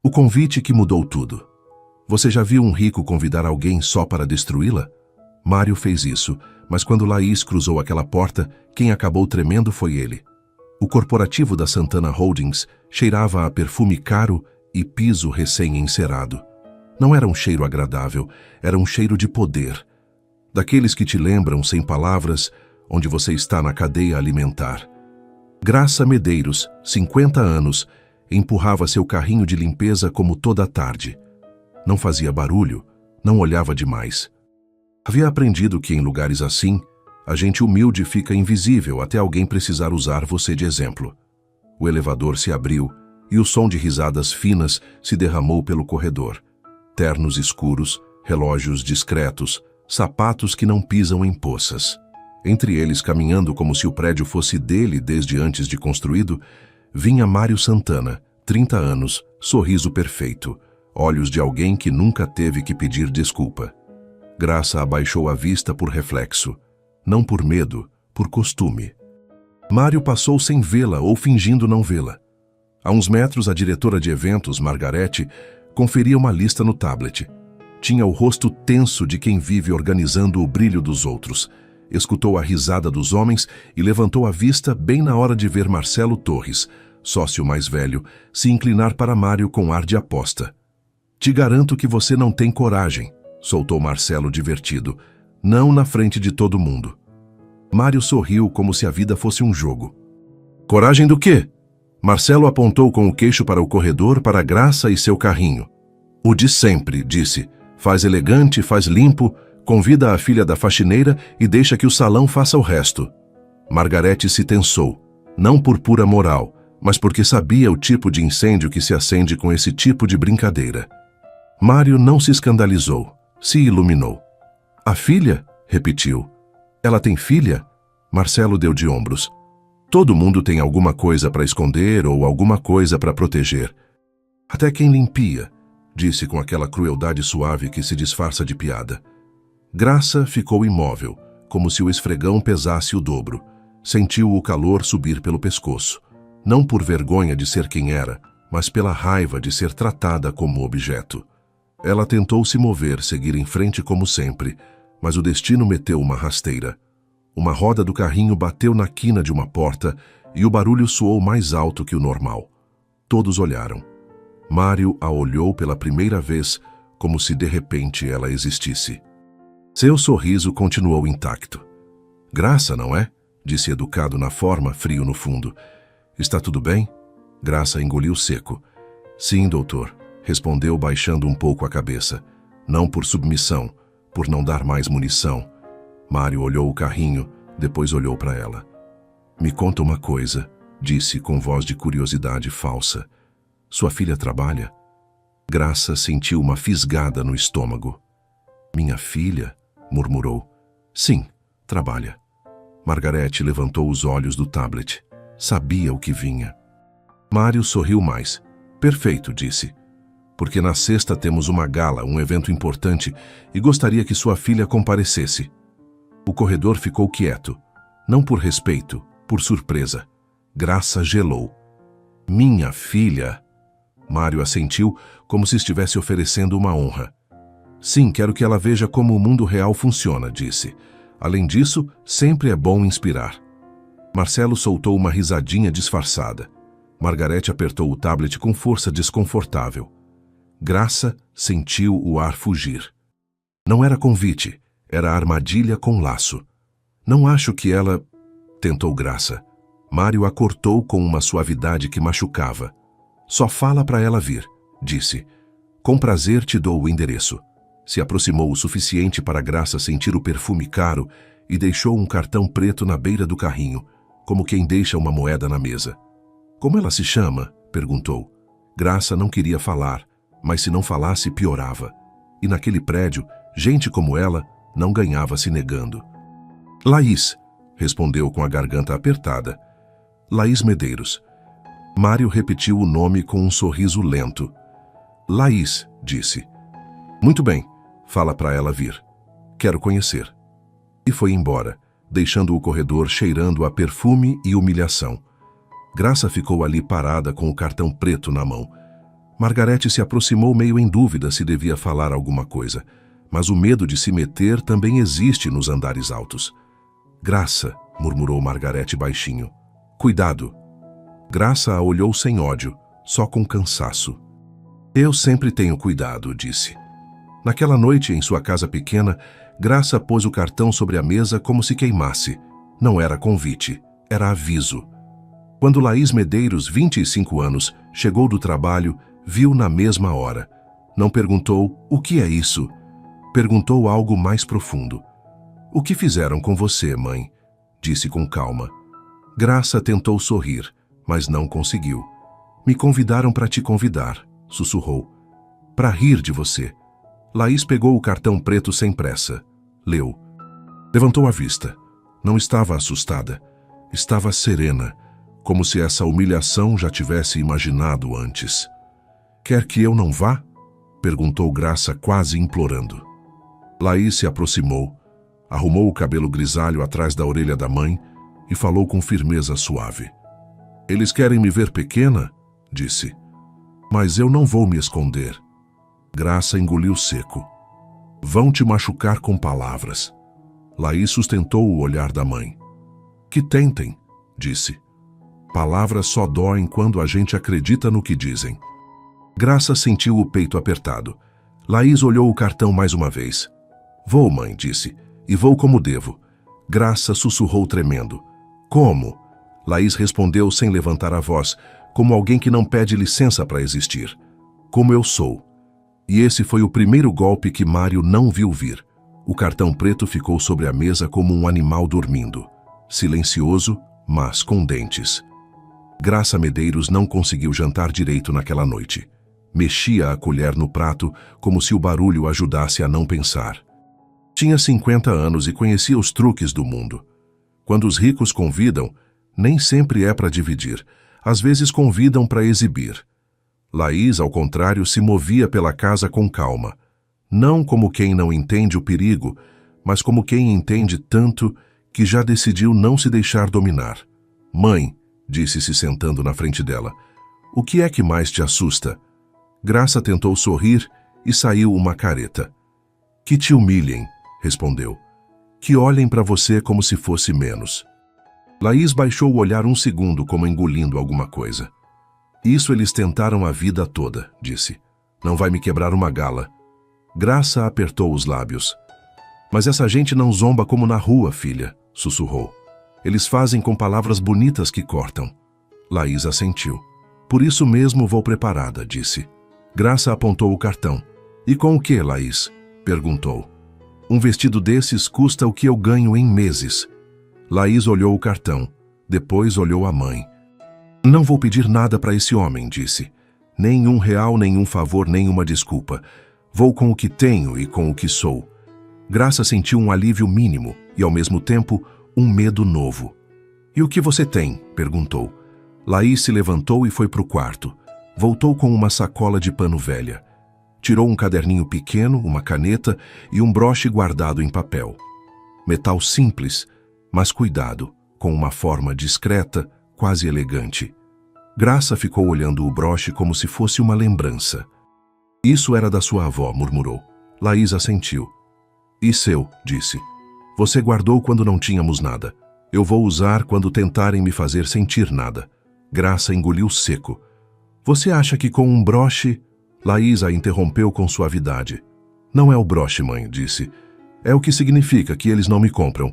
O convite que mudou tudo. Você já viu um rico convidar alguém só para destruí-la? Mário fez isso, mas quando Laís cruzou aquela porta, quem acabou tremendo foi ele. O corporativo da Santana Holdings cheirava a perfume caro e piso recém-encerado. Não era um cheiro agradável, era um cheiro de poder. Daqueles que te lembram sem palavras, onde você está na cadeia alimentar. Graça Medeiros, 50 anos, empurrava seu carrinho de limpeza como toda a tarde. Não fazia barulho, não olhava demais. Havia aprendido que em lugares assim, a gente humilde fica invisível até alguém precisar usar você de exemplo. O elevador se abriu e o som de risadas finas se derramou pelo corredor. Ternos escuros, relógios discretos, sapatos que não pisam em poças. Entre eles, caminhando como se o prédio fosse dele desde antes de construído, vinha Mário Santana, 30 anos, sorriso perfeito, olhos de alguém que nunca teve que pedir desculpa. Graça abaixou a vista por reflexo, não por medo, por costume. Mário passou sem vê-la ou fingindo não vê-la. A uns metros, a diretora de eventos, Margarete, conferia uma lista no tablet. Tinha o rosto tenso de quem vive organizando o brilho dos outros. Escutou a risada dos homens e levantou a vista bem na hora de ver Marcelo Torres, sócio mais velho, se inclinar para Mário com ar de aposta. Te garanto que você não tem coragem, soltou Marcelo divertido, não na frente de todo mundo. Mário sorriu como se a vida fosse um jogo. Coragem do quê? Marcelo apontou com o queixo para o corredor, para Graça e seu carrinho. O de sempre, disse. Faz elegante, faz limpo, convida a filha da faxineira e deixa que o salão faça o resto. Margarete se tensou, não por pura moral, mas porque sabia o tipo de incêndio que se acende com esse tipo de brincadeira. Mário não se escandalizou, se iluminou. A filha? Repetiu. Ela tem filha? Marcelo deu de ombros. Todo mundo tem alguma coisa para esconder ou alguma coisa para proteger. Até quem limpia, disse com aquela crueldade suave que se disfarça de piada. Graça ficou imóvel, como se o esfregão pesasse o dobro. Sentiu o calor subir pelo pescoço. Não por vergonha de ser quem era, mas pela raiva de ser tratada como objeto. Ela tentou se mover, seguir em frente como sempre, mas o destino meteu uma rasteira. Uma roda do carrinho bateu na quina de uma porta e o barulho soou mais alto que o normal. Todos olharam. Mário a olhou pela primeira vez, como se de repente ela existisse. Seu sorriso continuou intacto. Graça, não é? Disse educado na forma, frio no fundo. Está tudo bem? Graça engoliu seco. Sim, doutor, respondeu baixando um pouco a cabeça. Não por submissão, por não dar mais munição. Mário olhou o carrinho, depois olhou para ela. Me conta uma coisa, disse com voz de curiosidade falsa. Sua filha trabalha? Graça sentiu uma fisgada no estômago. Minha filha? Murmurou. Sim, trabalha. Margarete levantou os olhos do tablet. Sabia o que vinha. Mário sorriu mais. Perfeito, disse. Porque na sexta temos uma gala, um evento importante, e gostaria que sua filha comparecesse. O corredor ficou quieto. Não por respeito, por surpresa. Graça gelou. Minha filha? Mário assentiu, como se estivesse oferecendo uma honra. Sim, quero que ela veja como o mundo real funciona, disse. Além disso, sempre é bom inspirar. Marcelo soltou uma risadinha disfarçada. Margarete apertou o tablet com força desconfortável. Graça sentiu o ar fugir. Não era convite, era armadilha com laço. Não acho que ela... Tentou Graça. Mário a cortou com uma suavidade que machucava. Só fala para ela vir, disse. Com prazer te dou o endereço. Se aproximou o suficiente para Graça sentir o perfume caro e deixou um cartão preto na beira do carrinho, como quem deixa uma moeda na mesa. Como ela se chama? Perguntou. Graça não queria falar, mas se não falasse piorava. E naquele prédio, gente como ela não ganhava se negando. Laís, respondeu com a garganta apertada. Laís Medeiros. Mário repetiu o nome com um sorriso lento. Laís, disse. Muito bem, fala para ela vir. Quero conhecer. E foi embora, deixando o corredor cheirando a perfume e humilhação. Graça ficou ali parada com o cartão preto na mão. Margarete se aproximou meio em dúvida se devia falar alguma coisa, mas o medo de se meter também existe nos andares altos. Graça, murmurou Margarete baixinho. Cuidado. Graça a olhou sem ódio, só com cansaço. Eu sempre tenho cuidado, disse. Naquela noite, em sua casa pequena, Graça pôs o cartão sobre a mesa como se queimasse. Não era convite, era aviso. Quando Laís Medeiros, 25 anos, chegou do trabalho, viu na mesma hora. Não perguntou, o que é isso? Perguntou algo mais profundo. O que fizeram com você, mãe? Disse com calma. Graça tentou sorrir, mas não conseguiu. Me convidaram para te convidar, sussurrou. Para rir de você. Laís pegou o cartão preto sem pressa. Leu. Levantou a vista. Não estava assustada. Estava serena, como se essa humilhação já tivesse imaginado antes. Quer que eu não vá? Perguntou Graça quase implorando. Laís se aproximou, arrumou o cabelo grisalho atrás da orelha da mãe e falou com firmeza suave. Eles querem me ver pequena? Disse. Mas eu não vou me esconder. Graça engoliu seco. Vão te machucar com palavras. Laís sustentou o olhar da mãe. Que tentem, disse. Palavras só doem quando a gente acredita no que dizem. Graça sentiu o peito apertado. Laís olhou o cartão mais uma vez. Vou, mãe, disse, e vou como devo. Graça sussurrou tremendo. Como? Laís respondeu sem levantar a voz, como alguém que não pede licença para existir. Como eu sou. E esse foi o primeiro golpe que Mário não viu vir. O cartão preto ficou sobre a mesa como um animal dormindo. Silencioso, mas com dentes. Graça Medeiros não conseguiu jantar direito naquela noite. Mexia a colher no prato como se o barulho ajudasse a não pensar. Tinha 50 anos e conhecia os truques do mundo. Quando os ricos convidam, nem sempre é para dividir. Às vezes convidam para exibir. Laís, ao contrário, se movia pela casa com calma. Não como quem não entende o perigo, mas como quem entende tanto que já decidiu não se deixar dominar. Mãe, disse se sentando na frente dela, o que é que mais te assusta? Graça tentou sorrir e saiu uma careta. Que te humilhem, respondeu. Que olhem para você como se fosse menos. Laís baixou o olhar um segundo como engolindo alguma coisa. Isso eles tentaram a vida toda, disse. Não vai me quebrar uma gala. Graça apertou os lábios. Mas essa gente não zomba como na rua, filha, sussurrou. Eles fazem com palavras bonitas que cortam. Laís assentiu. Por isso mesmo vou preparada, disse. Graça apontou o cartão. E com o que, Laís? Perguntou. Um vestido desses custa o que eu ganho em meses. Laís olhou o cartão. Depois olhou a mãe. Não vou pedir nada para esse homem, disse. Nem R$1, nenhum favor, nenhuma desculpa. Vou com o que tenho e com o que sou. Graça sentiu um alívio mínimo e, ao mesmo tempo, um medo novo. E o que você tem? Perguntou. Laís se levantou e foi para o quarto. Voltou com uma sacola de pano velha. Tirou um caderninho pequeno, uma caneta e um broche guardado em papel. Metal simples, mas cuidado, com uma forma discreta, quase elegante. Graça ficou olhando o broche como se fosse uma lembrança. Isso era da sua avó, murmurou. Laís assentiu. E seu, disse. Você guardou quando não tínhamos nada. Eu vou usar quando tentarem me fazer sentir nada. Graça engoliu seco. Você acha que com um broche... Laís a interrompeu com suavidade. Não é o broche, mãe, disse. É o que significa que eles não me compram.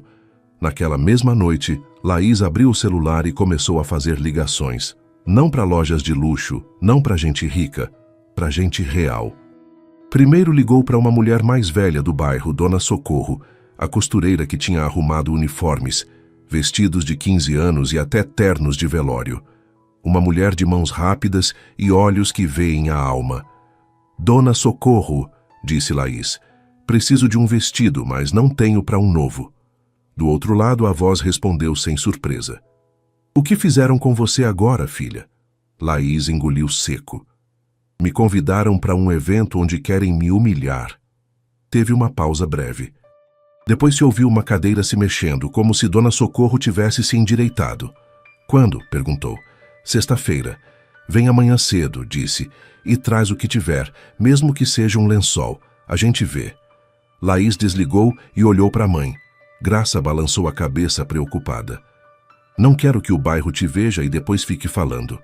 Naquela mesma noite, Laís abriu o celular e começou a fazer ligações. Não para lojas de luxo, não para gente rica, para gente real. Primeiro ligou para uma mulher mais velha do bairro, Dona Socorro, a costureira que tinha arrumado uniformes, vestidos de 15 anos e até ternos de velório. Uma mulher de mãos rápidas e olhos que veem a alma. Dona Socorro, disse Laís, preciso de um vestido, mas não tenho para um novo. Do outro lado, a voz respondeu sem surpresa. O que fizeram com você agora, filha? Laís engoliu seco. Me convidaram para um evento onde querem me humilhar. Teve uma pausa breve. Depois se ouviu uma cadeira se mexendo, como se Dona Socorro tivesse se endireitado. Quando? Perguntou. Sexta-feira. Vem amanhã cedo, disse. e traz o que tiver, mesmo que seja um lençol. A gente vê. Laís desligou e olhou para a mãe. Graça balançou a cabeça preocupada. Não quero que o bairro te veja e depois fique falando.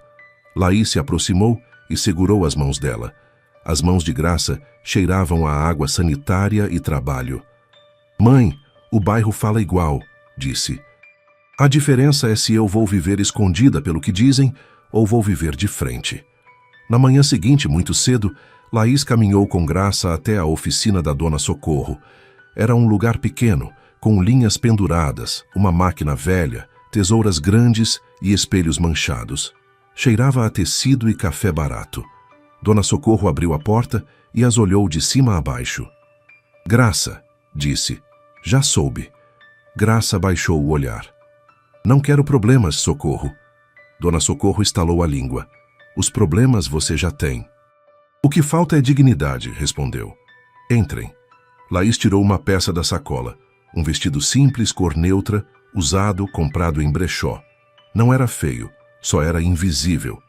Laís se aproximou e segurou as mãos dela. As mãos de Graça cheiravam a água sanitária e trabalho. Mãe, o bairro fala igual, disse. A diferença é se eu vou viver escondida pelo que dizem ou vou viver de frente. Na manhã seguinte, muito cedo, Laís caminhou com Graça até a oficina da Dona Socorro. Era um lugar pequeno, com linhas penduradas, uma máquina velha, tesouras grandes e espelhos manchados. Cheirava a tecido e café barato. Dona Socorro abriu a porta e as olhou de cima a baixo. Graça, disse. Já soube. Graça baixou o olhar. Não quero problemas, Socorro. Dona Socorro estalou a língua. Os problemas você já tem. O que falta é dignidade, respondeu. Entrem. Laís tirou uma peça da sacola. Um vestido simples, cor neutra, usado, comprado em brechó. Não era feio, só era invisível.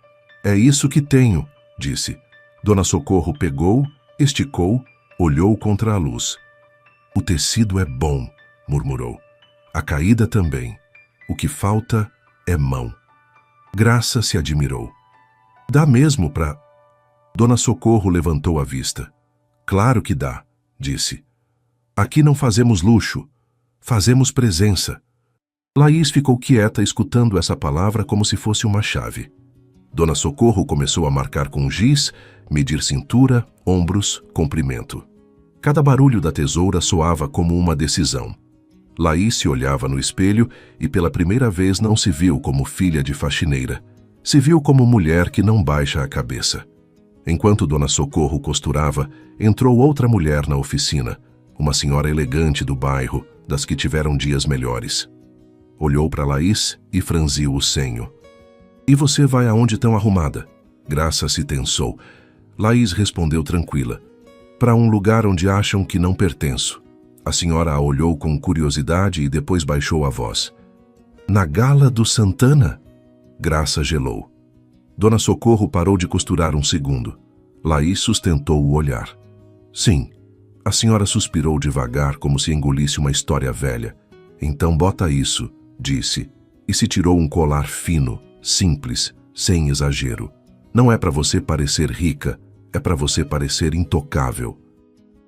É isso que tenho, disse. Dona Socorro pegou, esticou, olhou contra a luz. O tecido é bom, murmurou. A caída também. O que falta é mão. Graça se admirou. Dá mesmo pra... Dona Socorro levantou a vista. Claro que dá, disse. Aqui não fazemos luxo, fazemos presença. Laís ficou quieta escutando essa palavra como se fosse uma chave. Dona Socorro começou a marcar com giz, medir cintura, ombros, comprimento. Cada barulho da tesoura soava como uma decisão. Laís se olhava no espelho e pela primeira vez não se viu como filha de faxineira. Se viu como mulher que não baixa a cabeça. Enquanto Dona Socorro costurava, entrou outra mulher na oficina, uma senhora elegante do bairro, das que tiveram dias melhores. Olhou para Laís e franziu o senho. E você vai aonde tão arrumada? Graça se tensou. Laís respondeu tranquila. Para um lugar onde acham que não pertenço. A senhora a olhou com curiosidade e depois baixou a voz. Na gala do Santana? Graça gelou. Dona Socorro parou de costurar um segundo. Laís sustentou o olhar. Sim. A senhora suspirou devagar como se engolisse uma história velha. Então bota isso, disse, e se tirou um colar fino, simples, sem exagero. Não é para você parecer rica, é para você parecer intocável.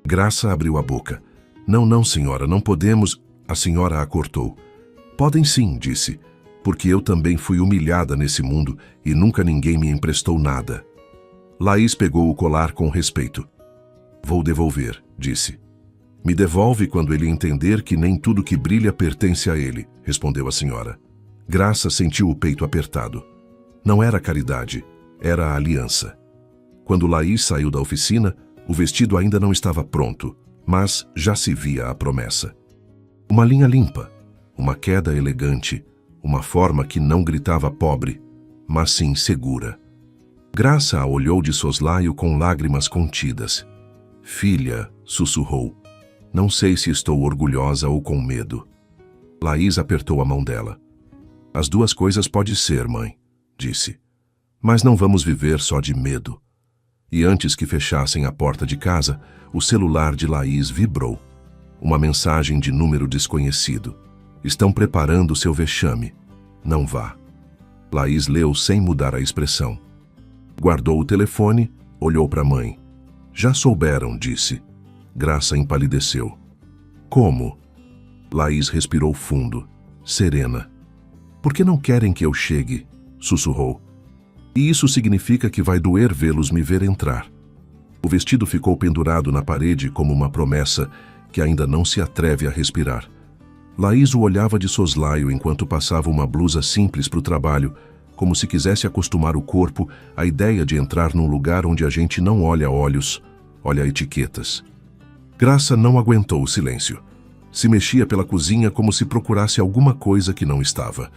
Graça abriu a boca. Não, senhora, não podemos... A senhora a cortou. Podem sim, disse, porque eu também fui humilhada nesse mundo e nunca ninguém me emprestou nada. Laís pegou o colar com respeito. Vou devolver, disse. Me devolve quando ele entender que nem tudo que brilha pertence a ele, respondeu a senhora. Graça sentiu o peito apertado. Não era caridade, era a aliança. Quando Laís saiu da oficina, o vestido ainda não estava pronto, mas já se via a promessa. Uma linha limpa, uma queda elegante, uma forma que não gritava pobre, mas sim segura. Graça a olhou de soslaio com lágrimas contidas. Filha, sussurrou. Não sei se estou orgulhosa ou com medo. Laís apertou a mão dela. As duas coisas pode ser, mãe, disse. Mas não vamos viver só de medo. E antes que fechassem a porta de casa, o celular de Laís vibrou. Uma mensagem de número desconhecido. Estão preparando seu vexame. Não vá. Laís leu sem mudar a expressão. Guardou o telefone, olhou para a mãe. Já souberam, disse. Graça empalideceu. Como? Laís respirou fundo, serena. Por que não querem que eu chegue? Sussurrou. E isso significa que vai doer vê-los me ver entrar. O vestido ficou pendurado na parede como uma promessa que ainda não se atreve a respirar. Laís o olhava de soslaio enquanto passava uma blusa simples para o trabalho, como se quisesse acostumar o corpo à ideia de entrar num lugar onde a gente não olha olhos, olha etiquetas. Graça não aguentou o silêncio. Se mexia pela cozinha como se procurasse alguma coisa que não estava.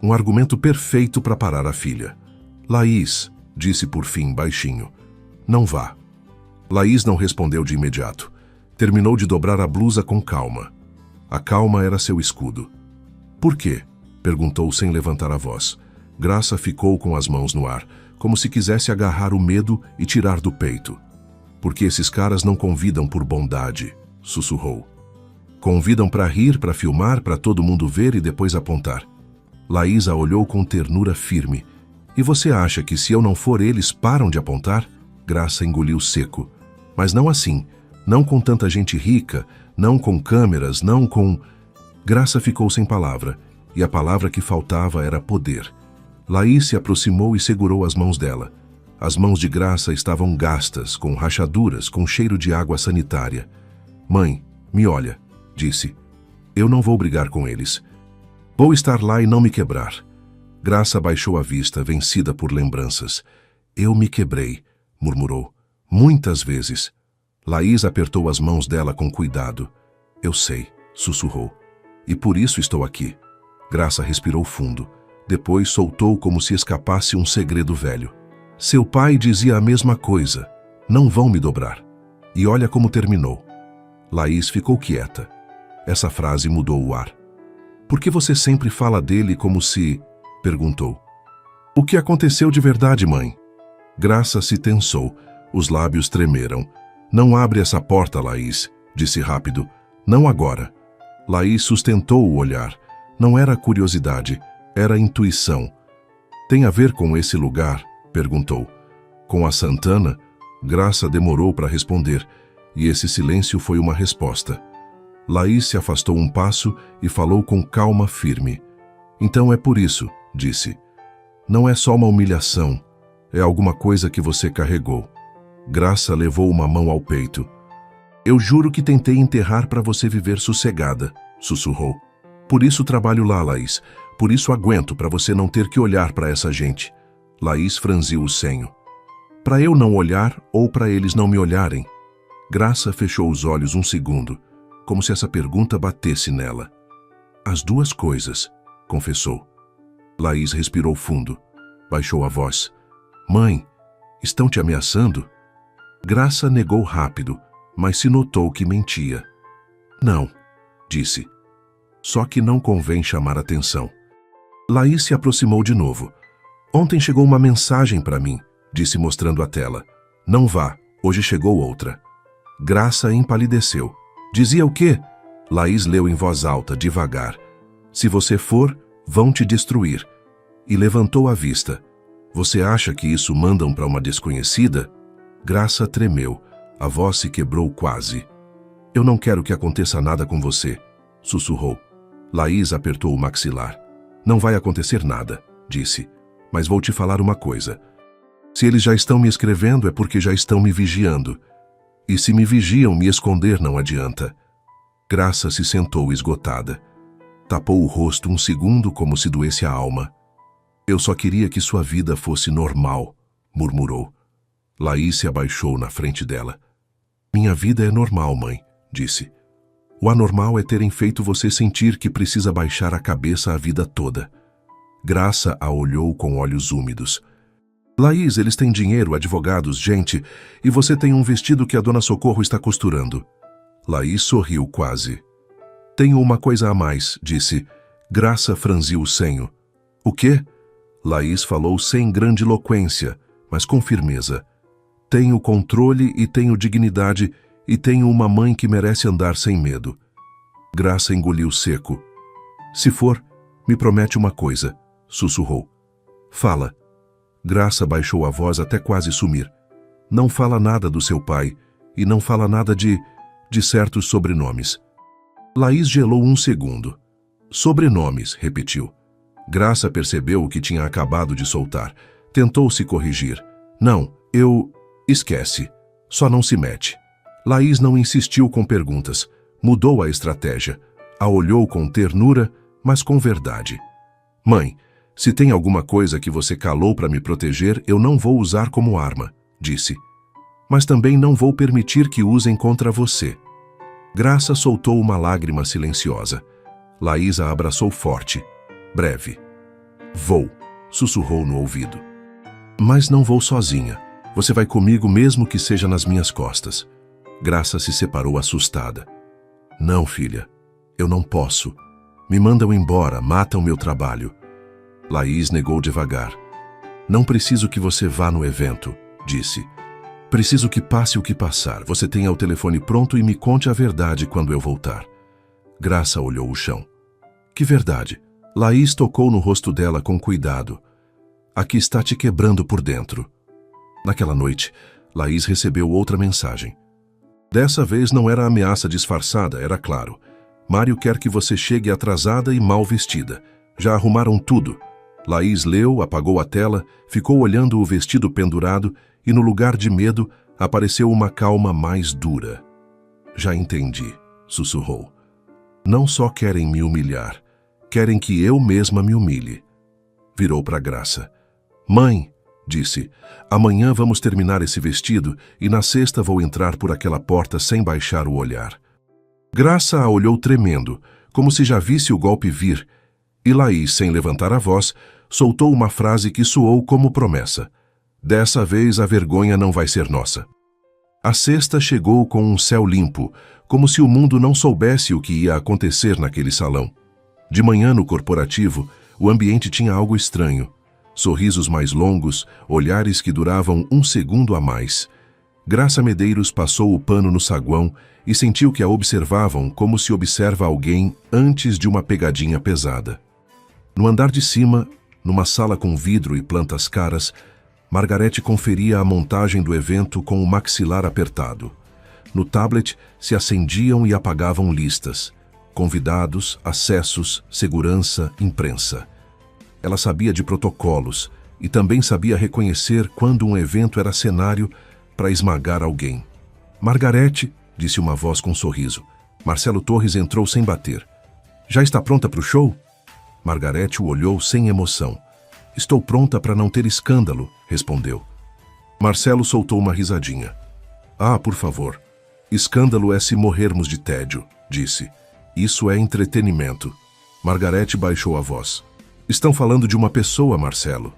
Um argumento perfeito para parar a filha. Laís, disse por fim baixinho, não vá. Laís não respondeu de imediato. Terminou de dobrar a blusa com calma. A calma era seu escudo. Por quê? Perguntou sem levantar a voz. Graça ficou com as mãos no ar, como se quisesse agarrar o medo e tirar do peito. Porque esses caras não convidam por bondade, sussurrou. Convidam para rir, para filmar, para todo mundo ver e depois apontar. Laís a olhou com ternura firme. E você acha que se eu não for eles param de apontar? Graça engoliu seco. Mas não assim, não com tanta gente rica, não com câmeras, não com... Graça ficou sem palavra, e a palavra que faltava era poder. Laís se aproximou e segurou as mãos dela. As mãos de Graça estavam gastas, com rachaduras, com cheiro de água sanitária. Mãe, me olha, disse. Eu não vou brigar com eles. Vou estar lá e não me quebrar. Graça baixou a vista, vencida por lembranças. Eu me quebrei, murmurou. Muitas vezes. Laís apertou as mãos dela com cuidado. Eu sei, sussurrou. E por isso estou aqui. Graça respirou fundo. Depois soltou como se escapasse um segredo velho. Seu pai dizia a mesma coisa. Não vão me dobrar. E olha como terminou. Laís ficou quieta. Essa frase mudou o ar. Por que você sempre fala dele como se... perguntou. O que aconteceu de verdade, mãe? Graça se tensou. Os lábios tremeram. Não abre essa porta, Laís, disse rápido. Não agora. Laís sustentou o olhar. Não era curiosidade, era intuição. Tem a ver com esse lugar? Perguntou. Com a Santana? Graça demorou para responder, e esse silêncio foi uma resposta. Laís se afastou um passo e falou com calma firme. Então é por isso, disse. Não é só uma humilhação, é alguma coisa que você carregou. Graça levou uma mão ao peito. Eu juro que tentei enterrar para você viver sossegada, sussurrou. Por isso trabalho lá, Laís. Por isso aguento, para você não ter que olhar para essa gente. Laís franziu o senho. Para eu não olhar ou para eles não me olharem? Graça fechou os olhos um segundo, como se essa pergunta batesse nela. As duas coisas, confessou. Laís respirou fundo, baixou a voz. Mãe, estão te ameaçando? Graça negou rápido, mas se notou que mentia. Não, disse. Só que não convém chamar atenção. Laís se aproximou de novo. Ontem chegou uma mensagem para mim, disse mostrando a tela. Não vá, hoje chegou outra. Graça empalideceu. Dizia o quê? Laís leu em voz alta, devagar. Se você for, vão te destruir. E levantou a vista. Você acha que isso mandam para uma desconhecida? Graça tremeu. A voz se quebrou quase. Eu não quero que aconteça nada com você, sussurrou. Laís apertou o maxilar. Não vai acontecer nada, disse. Mas vou te falar uma coisa. Se eles já estão me escrevendo é porque já estão me vigiando. E se me vigiam, me esconder não adianta. Graça se sentou esgotada. Tapou o rosto um segundo como se doesse a alma. Eu só queria que sua vida fosse normal, murmurou. Laís se abaixou na frente dela. Minha vida é normal, mãe, disse. O anormal é terem feito você sentir que precisa baixar a cabeça a vida toda. Graça a olhou com olhos úmidos. Laís, eles têm dinheiro, advogados, gente, e você tem um vestido que a dona Socorro está costurando. Laís sorriu quase. Tenho uma coisa a mais, disse. Graça franziu o senho. O quê? Laís falou sem grandiloquência, mas com firmeza. Tenho controle e tenho dignidade e tenho uma mãe que merece andar sem medo. Graça engoliu seco. Se for, me promete uma coisa, sussurrou. Fala. Graça baixou a voz até quase sumir. Não fala nada do seu pai e não fala nada de certos sobrenomes. Laís gelou um segundo. Sobrenomes, repetiu. Graça percebeu o que tinha acabado de soltar. Tentou se corrigir. Não, Esquece. Só não se mete. Laís não insistiu com perguntas. Mudou a estratégia. A olhou com ternura, mas com verdade. Mãe, se tem alguma coisa que você calou para me proteger, eu não vou usar como arma, disse. Mas também não vou permitir que usem contra você. Graça soltou uma lágrima silenciosa. Laís a abraçou forte. Breve. Vou, sussurrou no ouvido. Mas não vou sozinha. Você vai comigo mesmo que seja nas minhas costas. Graça se separou assustada. Não, filha. Eu não posso. Me mandam embora, matam meu trabalho. Laís negou devagar. Não preciso que você vá no evento, disse. Preciso que passe o que passar. Você tenha o telefone pronto e me conte a verdade quando eu voltar. Graça olhou o chão. Que verdade? Laís tocou no rosto dela com cuidado. A que está te quebrando por dentro. Naquela noite, Laís recebeu outra mensagem. Dessa vez não era ameaça disfarçada, era claro. Mário quer que você chegue atrasada e mal vestida. Já arrumaram tudo. Laís leu, apagou a tela, ficou olhando o vestido pendurado e no lugar de medo apareceu uma calma mais dura. Já entendi, sussurrou. Não só querem me humilhar, querem que eu mesma me humilhe. Virou para Graça. Mãe, disse, amanhã vamos terminar esse vestido e na sexta vou entrar por aquela porta sem baixar o olhar. Graça a olhou tremendo, como se já visse o golpe vir, e Laís, sem levantar a voz, soltou uma frase que soou como promessa. Dessa vez a vergonha não vai ser nossa. A sexta chegou com um céu limpo, como se o mundo não soubesse o que ia acontecer naquele salão. De manhã no corporativo, o ambiente tinha algo estranho. Sorrisos mais longos, olhares que duravam um segundo a mais. Graça Medeiros passou o pano no saguão e sentiu que a observavam como se observa alguém antes de uma pegadinha pesada. No andar de cima, numa sala com vidro e plantas caras, Margarete conferia a montagem do evento com o maxilar apertado. No tablet se acendiam e apagavam listas. Convidados, acessos, segurança, imprensa. Ela sabia de protocolos e também sabia reconhecer quando um evento era cenário para esmagar alguém. Margarete, disse uma voz com um sorriso. Marcelo Torres entrou sem bater. Já está pronta para o show? Margarete o olhou sem emoção. Estou pronta para não ter escândalo, respondeu. Marcelo soltou uma risadinha. Ah, por favor. Escândalo é se morrermos de tédio, disse. Isso é entretenimento. Margarete baixou a voz. Estão falando de uma pessoa, Marcelo.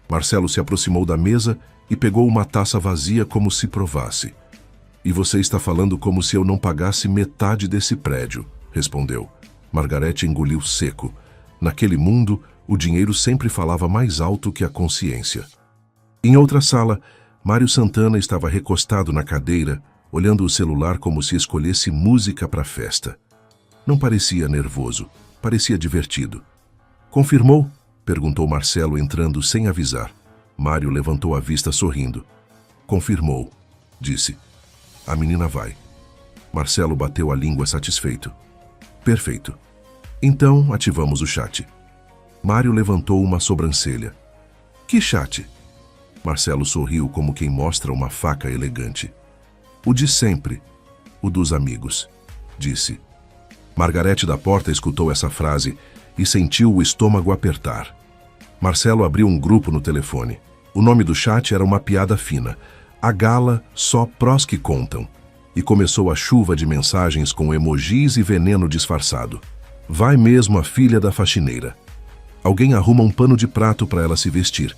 Marcelo se aproximou da mesa e pegou uma taça vazia como se provasse. E você está falando como se eu não pagasse metade desse prédio, respondeu. Margarete engoliu seco. Naquele mundo, o dinheiro sempre falava mais alto que a consciência. Em outra sala, Mário Santana estava recostado na cadeira, olhando o celular como se escolhesse música para a festa. Não parecia nervoso, parecia divertido. Confirmou? Perguntou Marcelo entrando sem avisar. Mário levantou a vista sorrindo. Confirmou, disse. A menina vai. Marcelo bateu a língua satisfeito. Perfeito. Então ativamos o chat. Mário levantou uma sobrancelha. Que chat? Marcelo sorriu como quem mostra uma faca elegante. O de sempre, o dos amigos, disse. Margarete da porta escutou essa frase e sentiu o estômago apertar. Marcelo abriu um grupo no telefone. O nome do chat era uma piada fina. A gala só prós que contam. E começou a chuva de mensagens com emojis e veneno disfarçado. Vai mesmo a filha da faxineira. Alguém arruma um pano de prato para ela se vestir.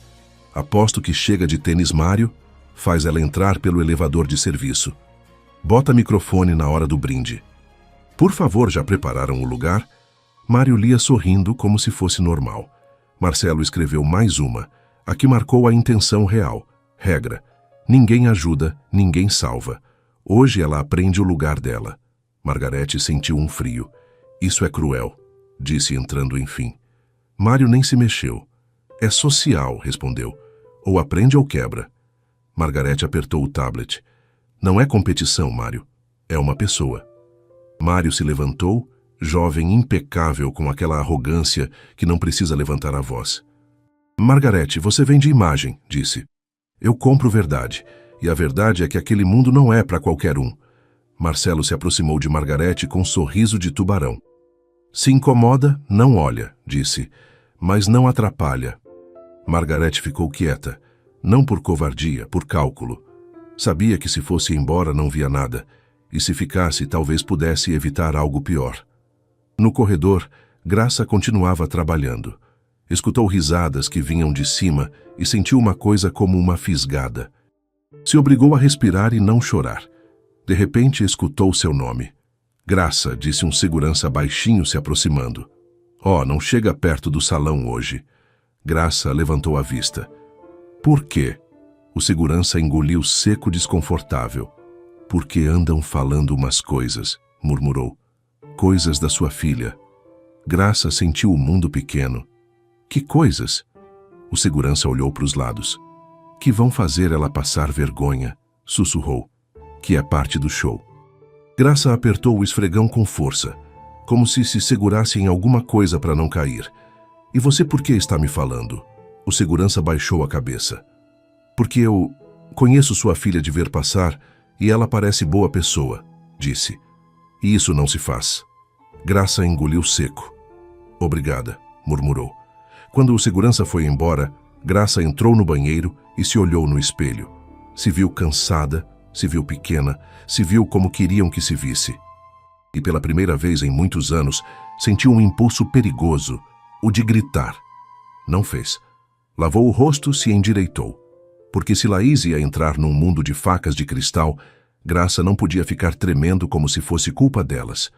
Aposto que chega de tênis Mário, faz ela entrar pelo elevador de serviço. Bota microfone na hora do brinde. Por favor, já prepararam o lugar? Mário lia sorrindo como se fosse normal. Marcelo escreveu mais uma, a que marcou a intenção real. Regra. Ninguém ajuda, ninguém salva. Hoje ela aprende o lugar dela. Margarete sentiu um frio. Isso é cruel, disse entrando enfim. Mário nem se mexeu. É social, respondeu. Ou aprende ou quebra. Margarete apertou o tablet. Não é competição, Mário. É uma pessoa. Mário se levantou, jovem impecável com aquela arrogância que não precisa levantar a voz. Margarete, você vende imagem, disse. Eu compro verdade, e a verdade é que aquele mundo não é para qualquer um. Marcelo se aproximou de Margarete com um sorriso de tubarão. Se incomoda, não olha, disse, mas não atrapalha. Margarete ficou quieta, não por covardia, por cálculo. Sabia que se fosse embora não via nada, e se ficasse talvez pudesse evitar algo pior. No corredor, Graça continuava trabalhando. Escutou risadas que vinham de cima e sentiu uma coisa como uma fisgada. Se obrigou a respirar e não chorar. De repente escutou seu nome. Graça, disse um segurança baixinho se aproximando. Oh, não chega perto do salão hoje. Graça levantou a vista. Por quê? O segurança engoliu seco, desconfortável. Porque andam falando umas coisas, murmurou. Coisas da sua filha. Graça sentiu o mundo pequeno. Que coisas? O segurança olhou para os lados. Que vão fazer ela passar vergonha, sussurrou. Que é parte do show. Graça apertou o esfregão com força, como se segurasse em alguma coisa para não cair. E você por que está me falando? O segurança baixou a cabeça. Porque eu conheço sua filha de ver passar e ela parece boa pessoa, disse. E isso não se faz. Graça engoliu seco. Obrigada, murmurou. Quando o segurança foi embora, Graça entrou no banheiro e se olhou no espelho. Se viu cansada, se viu pequena, se viu como queriam que se visse. E pela primeira vez em muitos anos, sentiu um impulso perigoso, o de gritar. Não fez. Lavou o rosto, se endireitou. Porque se Laís ia entrar num mundo de facas de cristal, Graça não podia ficar tremendo como se fosse culpa delas.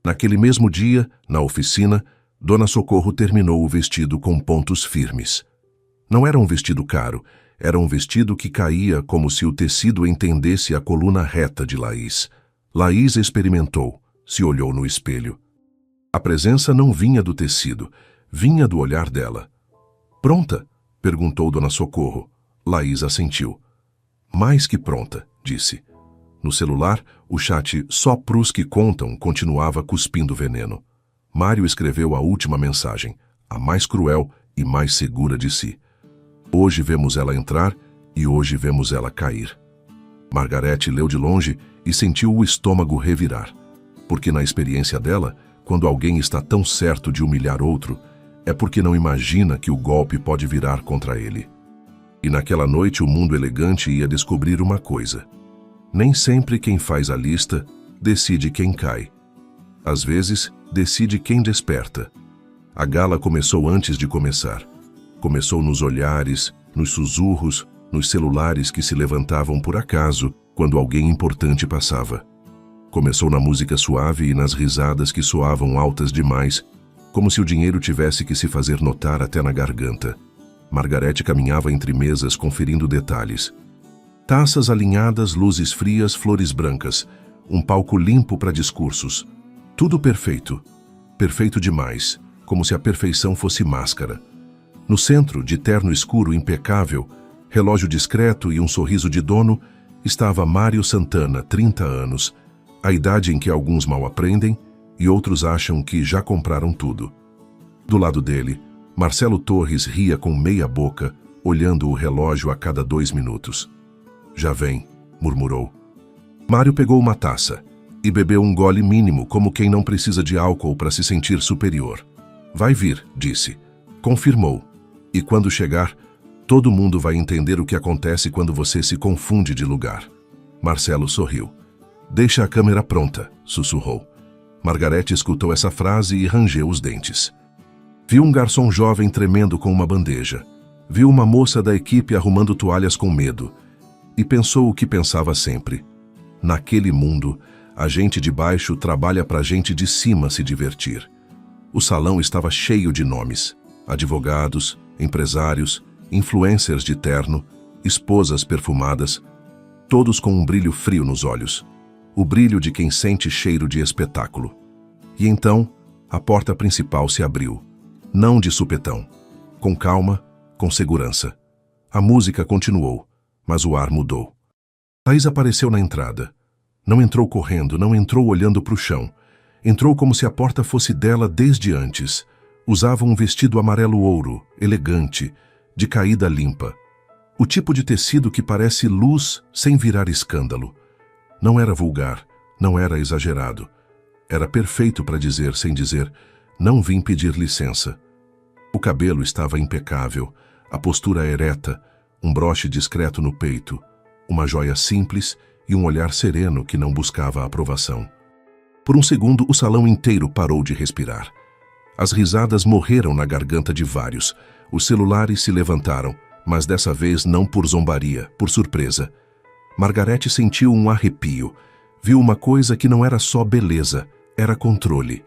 Naquele mesmo dia, na oficina, Dona Socorro terminou o vestido com pontos firmes. Não era um vestido caro, era um vestido que caía como se o tecido entendesse a coluna reta de Laís. Laís experimentou, se olhou no espelho. A presença não vinha do tecido, vinha do olhar dela. Pronta? Perguntou Dona Socorro. Laís assentiu. Mais que pronta, disse. No celular, o chat Só pros que contam continuava cuspindo veneno. Mário escreveu a última mensagem, a mais cruel e mais segura de si. Hoje vemos ela entrar e hoje vemos ela cair. Margarete leu de longe e sentiu o estômago revirar. Porque na experiência dela, quando alguém está tão certo de humilhar outro, é porque não imagina que o golpe pode virar contra ele. E naquela noite o mundo elegante ia descobrir uma coisa. Nem sempre quem faz a lista decide quem cai. Às vezes, decide quem desperta. A gala começou antes de começar. Começou nos olhares, nos sussurros, nos celulares que se levantavam por acaso quando alguém importante passava. Começou na música suave e nas risadas que soavam altas demais, como se o dinheiro tivesse que se fazer notar até na garganta. Margarete caminhava entre mesas conferindo detalhes. Taças alinhadas, luzes frias, flores brancas, um palco limpo para discursos. Tudo perfeito. Perfeito demais, como se a perfeição fosse máscara. No centro, de terno escuro impecável, relógio discreto e um sorriso de dono, estava Mário Santana, 30 anos, a idade em que alguns mal aprendem e outros acham que já compraram tudo. Do lado dele, Marcelo Torres ria com meia boca, olhando o relógio a cada 2 minutos. Já vem, murmurou. Mário pegou uma taça e bebeu um gole mínimo, como quem não precisa de álcool para se sentir superior. Vai vir, disse. Confirmou. E quando chegar, todo mundo vai entender o que acontece quando você se confunde de lugar. Marcelo sorriu. Deixa a câmera pronta, sussurrou. Margarete escutou essa frase e rangeu os dentes. Viu um garçom jovem tremendo com uma bandeja. Viu uma moça da equipe arrumando toalhas com medo. E pensou o que pensava sempre. Naquele mundo, a gente de baixo trabalha pra gente de cima se divertir. O salão estava cheio de nomes. Advogados, empresários, influencers de terno, esposas perfumadas, todos com um brilho frio nos olhos. O brilho de quem sente cheiro de espetáculo. E então, a porta principal se abriu. Não de supetão. Com calma, com segurança. A música continuou, mas o ar mudou. Laís apareceu na entrada. Não entrou correndo, não entrou olhando para o chão. Entrou como se a porta fosse dela desde antes. Usava um vestido amarelo ouro, elegante, de caída limpa. O tipo de tecido que parece luz sem virar escândalo. Não era vulgar, não era exagerado. Era perfeito para dizer sem dizer, não vim pedir licença. O cabelo estava impecável, a postura ereta, um broche discreto no peito, uma joia simples e um olhar sereno que não buscava aprovação. Por um segundo, o salão inteiro parou de respirar. As risadas morreram na garganta de vários. Os celulares se levantaram, mas dessa vez não por zombaria, por surpresa. Margarete sentiu um arrepio. Viu uma coisa que não era só beleza, era controle.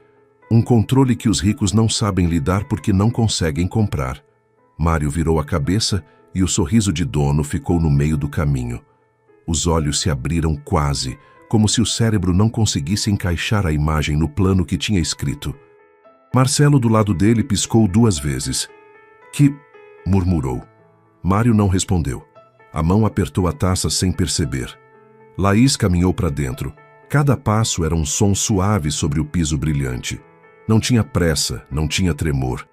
Um controle que os ricos não sabem lidar porque não conseguem comprar. Mário virou a cabeça e o sorriso de dono ficou no meio do caminho. Os olhos se abriram quase, como se o cérebro não conseguisse encaixar a imagem no plano que tinha escrito. Marcelo, do lado dele, piscou 2 vezes. Que... murmurou. Mário não respondeu. A mão apertou a taça sem perceber. Laís caminhou para dentro. Cada passo era um som suave sobre o piso brilhante. Não tinha pressa, não tinha tremor.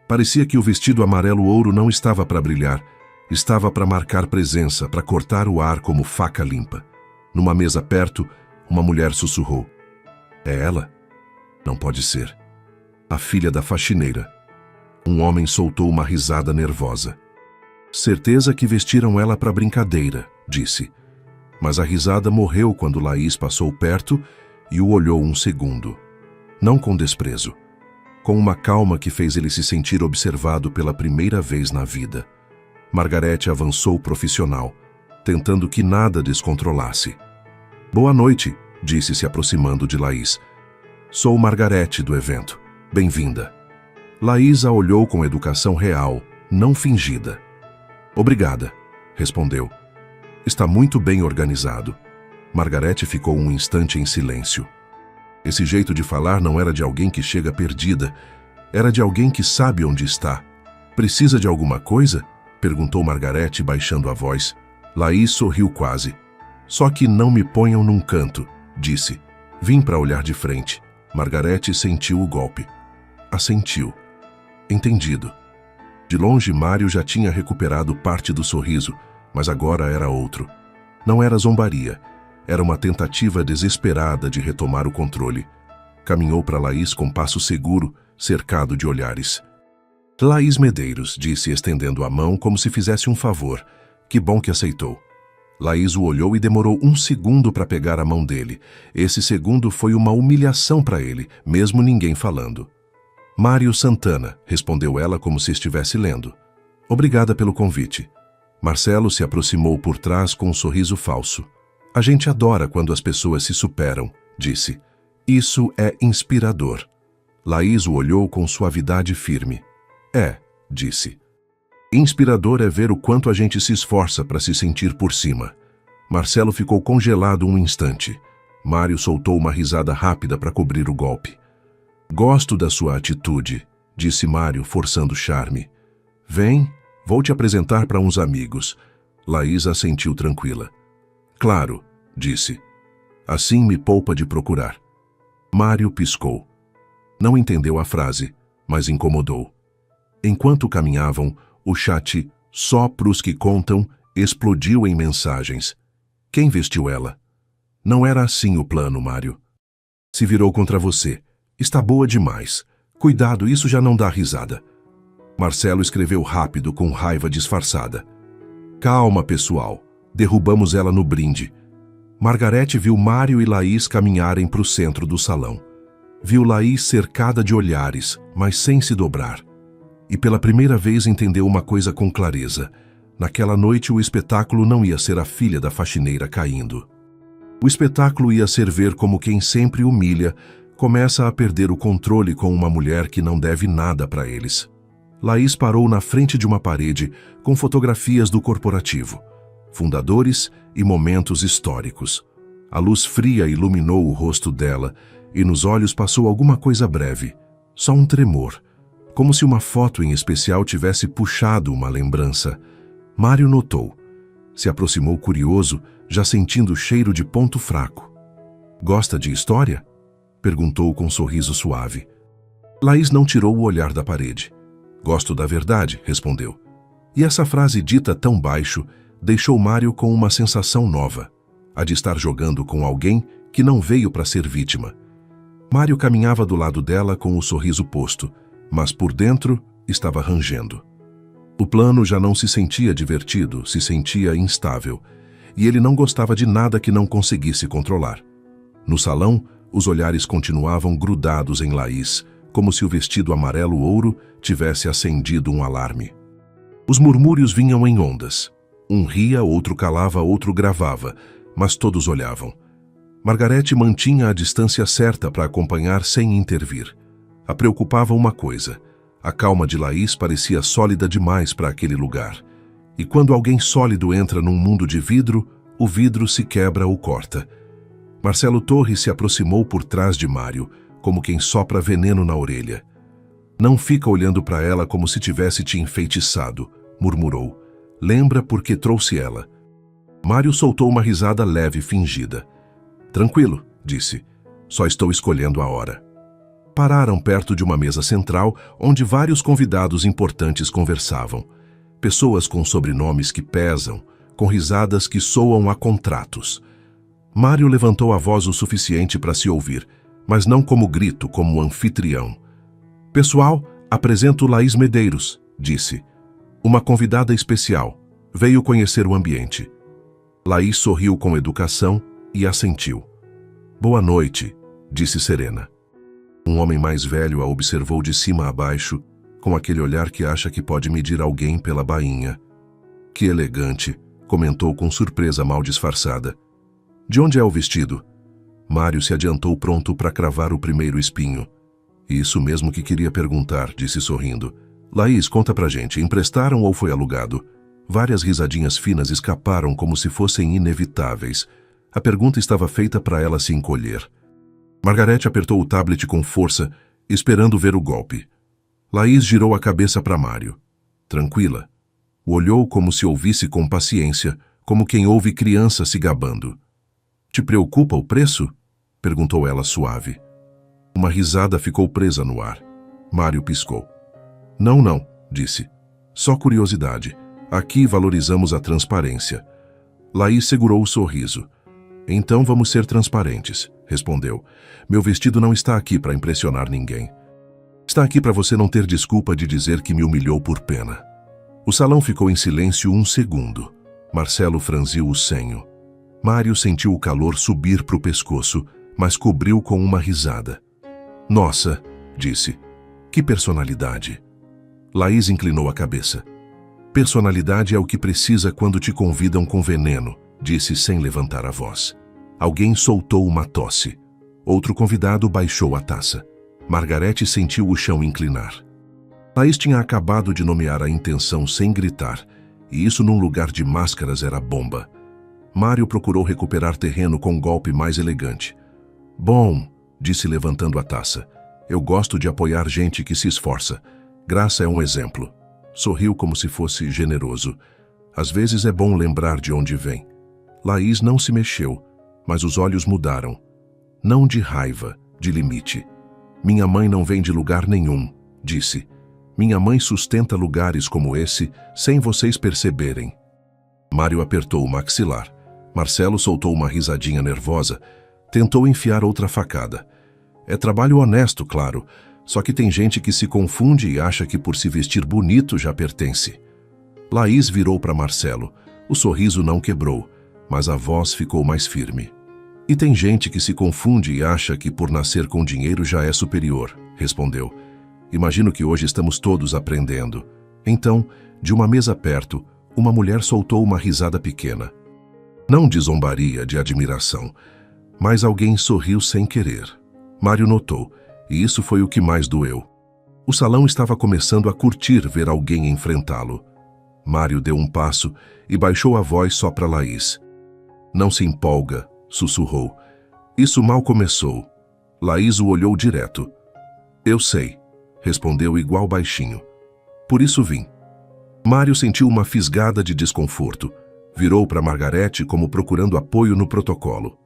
Parecia que o vestido amarelo-ouro não estava para brilhar. Estava para marcar presença, para cortar o ar como faca limpa. Numa mesa perto, uma mulher sussurrou. É ela? Não pode ser. A filha da faxineira. Um homem soltou uma risada nervosa. Certeza que vestiram ela para brincadeira, disse. Mas a risada morreu quando Laís passou perto e o olhou um segundo. Não com desprezo. Com uma calma que fez ele se sentir observado pela primeira vez na vida. Margarete avançou profissional, tentando que nada descontrolasse. Boa noite, disse se aproximando de Laís. Sou Margarete do evento. Bem-vinda. Laís a olhou com educação real, não fingida. Obrigada, respondeu. Está muito bem organizado. Margarete ficou um instante em silêncio. Esse jeito de falar não era de alguém que chega perdida. Era de alguém que sabe onde está. Precisa de alguma coisa? Perguntou Margarete, baixando a voz. Laís sorriu quase. Só que não me ponham num canto, disse. Vim para olhar de frente. Margarete sentiu o golpe. Assentiu. Entendido. De longe, Mário já tinha recuperado parte do sorriso, mas agora era outro. Não era zombaria. Era uma tentativa desesperada de retomar o controle. Caminhou para Laís com passo seguro, cercado de olhares. Laís Medeiros, disse estendendo a mão como se fizesse um favor. Que bom que aceitou. Laís o olhou e demorou 1 segundo para pegar a mão dele. Esse segundo foi uma humilhação para ele, mesmo ninguém falando. Mário Santana, respondeu ela como se estivesse lendo. Obrigada pelo convite. Marcelo se aproximou por trás com um sorriso falso. A gente adora quando as pessoas se superam, disse. Isso é inspirador. Laís o olhou com suavidade firme. É, disse. Inspirador é ver o quanto a gente se esforça para se sentir por cima. Marcelo ficou congelado um instante. Mário soltou uma risada rápida para cobrir o golpe. Gosto da sua atitude, disse Mário, forçando o charme. Vem, vou te apresentar para uns amigos. Laís assentiu tranquila. Claro, disse. Assim me poupa de procurar. Mário piscou. Não entendeu a frase, mas incomodou. Enquanto caminhavam, o chat, só pros que contam, explodiu em mensagens. Quem vestiu ela? Não era assim o plano, Mário. Se virou contra você. Está boa demais. Cuidado, isso já não dá risada. Marcelo escreveu rápido, com raiva disfarçada. Calma, pessoal. Derrubamos ela no brinde. Margarete viu Mário e Laís caminharem para o centro do salão. Viu Laís cercada de olhares, mas sem se dobrar. E pela primeira vez entendeu uma coisa com clareza. Naquela noite o espetáculo não ia ser a filha da faxineira caindo. O espetáculo ia ser ver como quem sempre humilha começa a perder o controle com uma mulher que não deve nada para eles. Laís parou na frente de uma parede com fotografias do corporativo, fundadores e momentos históricos. A luz fria iluminou o rosto dela e nos olhos passou alguma coisa breve, só um tremor, como se uma foto em especial tivesse puxado uma lembrança. Mário notou. Se aproximou curioso, já sentindo o cheiro de ponto fraco. Gosta de história? Perguntou com um sorriso suave. Laís não tirou o olhar da parede. Gosto da verdade, respondeu. E essa frase dita tão baixo deixou Mário com uma sensação nova, a de estar jogando com alguém que não veio para ser vítima. Mário caminhava do lado dela com o sorriso posto, mas por dentro estava rangendo. O plano já não se sentia divertido, se sentia instável, e ele não gostava de nada que não conseguisse controlar. No salão, os olhares continuavam grudados em Laís, como se o vestido amarelo-ouro tivesse acendido um alarme. Os murmúrios vinham em ondas. Um ria, outro calava, outro gravava, mas todos olhavam. Margarete mantinha a distância certa para acompanhar sem intervir. A preocupava uma coisa. A calma de Laís parecia sólida demais para aquele lugar. E quando alguém sólido entra num mundo de vidro, o vidro se quebra ou corta. Marcelo Torres se aproximou por trás de Mário, como quem sopra veneno na orelha. Não fica olhando para ela como se tivesse te enfeitiçado, murmurou. Lembra por que trouxe ela. Mário soltou uma risada leve e fingida. Tranquilo, disse. Só estou escolhendo a hora. Pararam perto de uma mesa central, onde vários convidados importantes conversavam. Pessoas com sobrenomes que pesam, com risadas que soam a contratos. Mário levantou a voz o suficiente para se ouvir, mas não como grito, como anfitrião. Pessoal, apresento Laís Medeiros, disse. Uma convidada especial. Veio conhecer o ambiente. Laís sorriu com educação e assentiu. Boa noite, disse serena. Um homem mais velho a observou de cima a baixo, com aquele olhar que acha que pode medir alguém pela bainha. Que elegante, comentou com surpresa mal disfarçada. De onde é o vestido? Mário se adiantou pronto para cravar o primeiro espinho. Isso mesmo que queria perguntar, disse sorrindo. Laís, conta pra gente, emprestaram ou foi alugado? Várias risadinhas finas escaparam como se fossem inevitáveis. A pergunta estava feita para ela se encolher. Margarete apertou o tablet com força, esperando ver o golpe. Laís girou a cabeça para Mário. Tranquila. O olhou como se ouvisse com paciência, como quem ouve criança se gabando. Te preocupa o preço? Perguntou ela suave. Uma risada ficou presa no ar. Mário piscou. Não, disse. Só curiosidade. Aqui valorizamos a transparência. Laís segurou o sorriso. Então vamos ser transparentes, respondeu. Meu vestido não está aqui para impressionar ninguém. Está aqui para você não ter desculpa de dizer que me humilhou por pena. O salão ficou em silêncio um segundo. Marcelo franziu o senho. Mário sentiu o calor subir para o pescoço, mas cobriu com uma risada. Nossa, disse. Que personalidade. Laís inclinou a cabeça. Personalidade é o que precisa quando te convidam com veneno, disse sem levantar a voz. Alguém soltou uma tosse. Outro convidado baixou a taça. Margarete sentiu o chão inclinar. Laís tinha acabado de nomear a intenção sem gritar, e isso num lugar de máscaras era bomba. Mário procurou recuperar terreno com um golpe mais elegante. Bom, disse levantando a taça. Eu gosto de apoiar gente que se esforça. Graça é um exemplo. Sorriu como se fosse generoso. Às vezes é bom lembrar de onde vem. Laís não se mexeu, mas os olhos mudaram. Não de raiva, de limite. Minha mãe não vem de lugar nenhum, disse. Minha mãe sustenta lugares como esse sem vocês perceberem. Mário apertou o maxilar. Marcelo soltou uma risadinha nervosa. Tentou enfiar outra facada. É trabalho honesto, claro, só que tem gente que se confunde e acha que por se vestir bonito já pertence. Laís virou para Marcelo. O sorriso não quebrou, mas a voz ficou mais firme. E tem gente que se confunde e acha que por nascer com dinheiro já é superior, respondeu. Imagino que hoje estamos todos aprendendo. Então, de uma mesa perto, uma mulher soltou uma risada pequena. Não de zombaria, de admiração, mas alguém sorriu sem querer. Mário notou, e isso foi o que mais doeu. O salão estava começando a curtir ver alguém enfrentá-lo. Mário deu um passo e baixou a voz só para Laís. Não se empolga, sussurrou. Isso mal começou. Laís o olhou direto. Eu sei, respondeu igual baixinho. Por isso vim. Mário sentiu uma fisgada de desconforto. Virou para Margarete como procurando apoio no protocolo.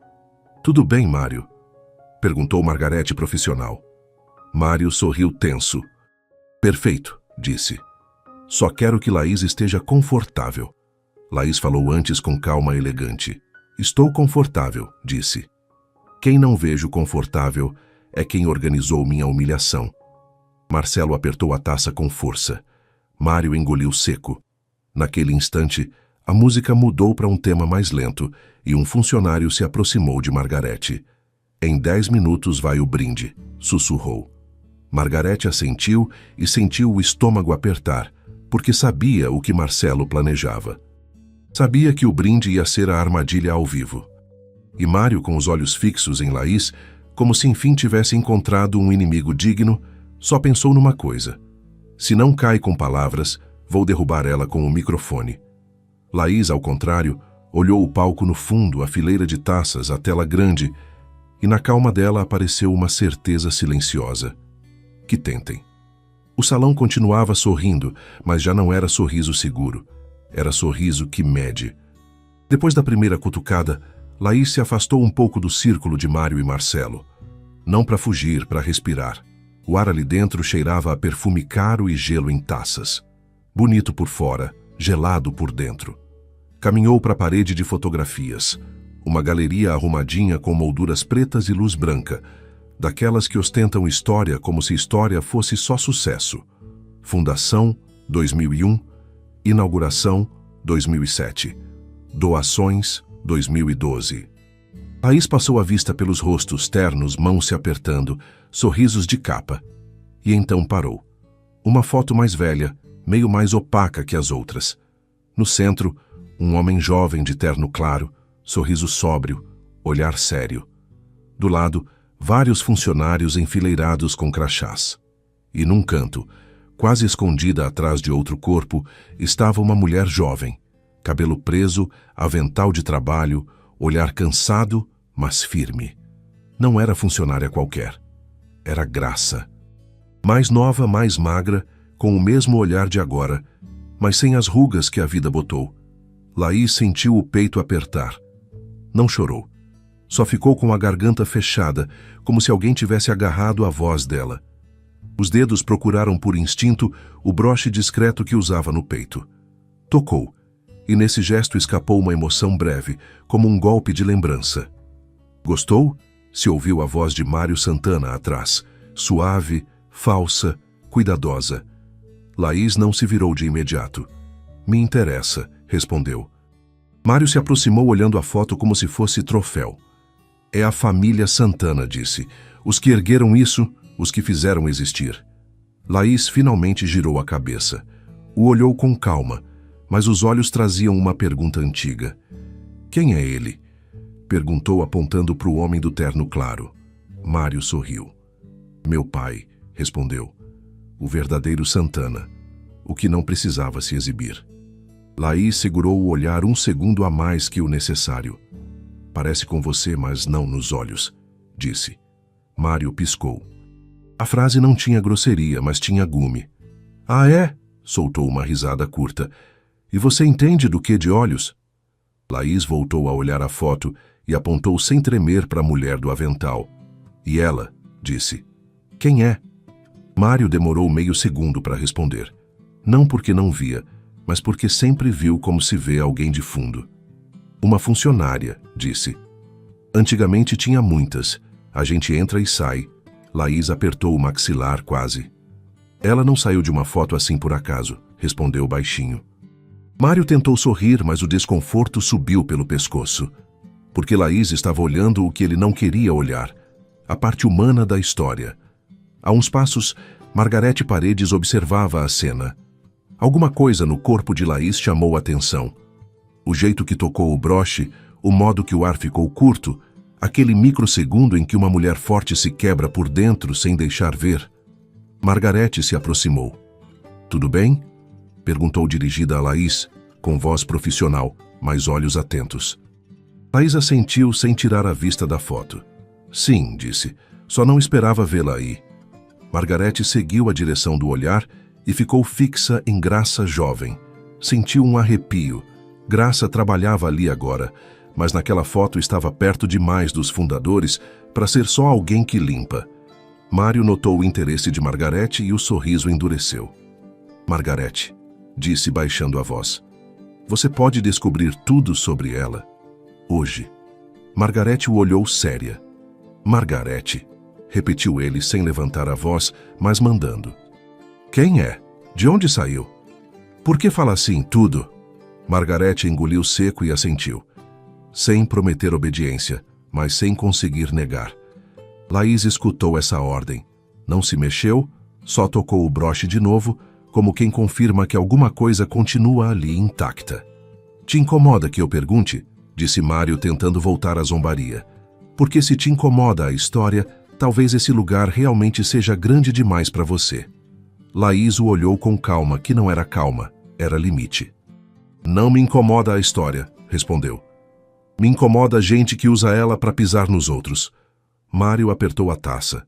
Tudo bem, Mário? Perguntou Margarete profissional. Mário sorriu tenso. Perfeito, disse. Só quero que Laís esteja confortável. Laís falou antes com calma elegante. Estou confortável, disse. Quem não vejo confortável é quem organizou minha humilhação. Marcelo apertou a taça com força. Mário engoliu seco. Naquele instante, a música mudou para um tema mais lento e um funcionário se aproximou de Margarete. Em 10 minutos vai o brinde, sussurrou. Margarete assentiu e sentiu o estômago apertar, porque sabia o que Marcelo planejava. Sabia que o brinde ia ser a armadilha ao vivo. E Mário, com os olhos fixos em Laís, como se enfim tivesse encontrado um inimigo digno, só pensou numa coisa. Se não cai com palavras, vou derrubar ela com o microfone. Laís, ao contrário, olhou o palco no fundo, a fileira de taças, a tela grande, e na calma dela apareceu uma certeza silenciosa. Que tentem. O salão continuava sorrindo, mas já não era sorriso seguro. Era sorriso que mede. Depois da primeira cutucada, Laís se afastou um pouco do círculo de Mário e Marcelo. Não para fugir, para respirar. O ar ali dentro cheirava a perfume caro e gelo em taças. Bonito por fora, gelado por dentro. Caminhou para a parede de fotografias. Uma galeria arrumadinha com molduras pretas e luz branca, daquelas que ostentam história como se história fosse só sucesso. Fundação, 2001. Inauguração, 2007. Doações, 2012. Laís passou a vista pelos rostos ternos, mãos se apertando, sorrisos de capa. E então parou. Uma foto mais velha, meio mais opaca que as outras. No centro, um homem jovem de terno claro, sorriso sóbrio, olhar sério. Do lado, vários funcionários enfileirados com crachás. E num canto, quase escondida atrás de outro corpo, estava uma mulher jovem, cabelo preso, avental de trabalho, olhar cansado, mas firme. Não era funcionária qualquer. Era Graça. Mais nova, mais magra, com o mesmo olhar de agora, mas sem as rugas que a vida botou. Laís sentiu o peito apertar. Não chorou. Só ficou com a garganta fechada, como se alguém tivesse agarrado a voz dela. Os dedos procuraram por instinto o broche discreto que usava no peito. Tocou, e nesse gesto escapou uma emoção breve, como um golpe de lembrança. Gostou? Se ouviu a voz de Mário Santana atrás, suave, falsa, cuidadosa. Laís não se virou de imediato. Me interessa, respondeu. Mário se aproximou olhando a foto como se fosse troféu. É a família Santana, disse. Os que ergueram isso, os que fizeram existir. Laís finalmente girou a cabeça. O olhou com calma, mas os olhos traziam uma pergunta antiga. Quem é ele? Perguntou apontando para o homem do terno claro. Mário sorriu. Meu pai, respondeu. O verdadeiro Santana. O que não precisava se exibir. Laís segurou o olhar um segundo a mais que o necessário. Parece com você, mas não nos olhos, disse. Mário piscou. A frase não tinha grosseria, mas tinha gume. Ah, é? Soltou uma risada curta. E você entende do que de olhos? Laís voltou a olhar a foto e apontou sem tremer para a mulher do avental. E ela, disse. Quem é? Mário demorou meio segundo para responder. Não porque não via, mas porque sempre viu como se vê alguém de fundo. Uma funcionária, disse. Antigamente tinha muitas. A gente entra e sai. Laís apertou o maxilar quase. Ela não saiu de uma foto assim por acaso, respondeu baixinho. Mário tentou sorrir, mas o desconforto subiu pelo pescoço. Porque Laís estava olhando o que ele não queria olhar. A parte humana da história. A uns passos, Margarete Paredes observava a cena. Alguma coisa no corpo de Laís chamou a atenção. O jeito que tocou o broche, o modo que o ar ficou curto, aquele microsegundo em que uma mulher forte se quebra por dentro sem deixar ver. Margarete se aproximou. Tudo bem? Perguntou dirigida a Laís, com voz profissional, mas olhos atentos. Laís assentiu sem tirar a vista da foto. Sim, disse. Só não esperava vê-la aí. Margarete seguiu a direção do olhar e ficou fixa em Graça jovem. Sentiu um arrepio. Graça trabalhava ali agora, mas naquela foto estava perto demais dos fundadores para ser só alguém que limpa. Mário notou o interesse de Margarete e o sorriso endureceu. Margarete, disse baixando a voz. Você pode descobrir tudo sobre ela. Hoje. Margarete o olhou séria. Margarete, repetiu ele sem levantar a voz, mas mandando. Quem é? De onde saiu? Por que fala assim, tudo? Margarete engoliu seco e assentiu. Sem prometer obediência, mas sem conseguir negar. Laís escutou essa ordem. Não se mexeu, só tocou o broche de novo, como quem confirma que alguma coisa continua ali intacta. Te incomoda que eu pergunte? Disse Mário tentando voltar à zombaria. Porque se te incomoda a história, talvez esse lugar realmente seja grande demais para você. Laís o olhou com calma, que não era calma, era limite. Não me incomoda a história, respondeu. Me incomoda a gente que usa ela para pisar nos outros. Mário apertou a taça.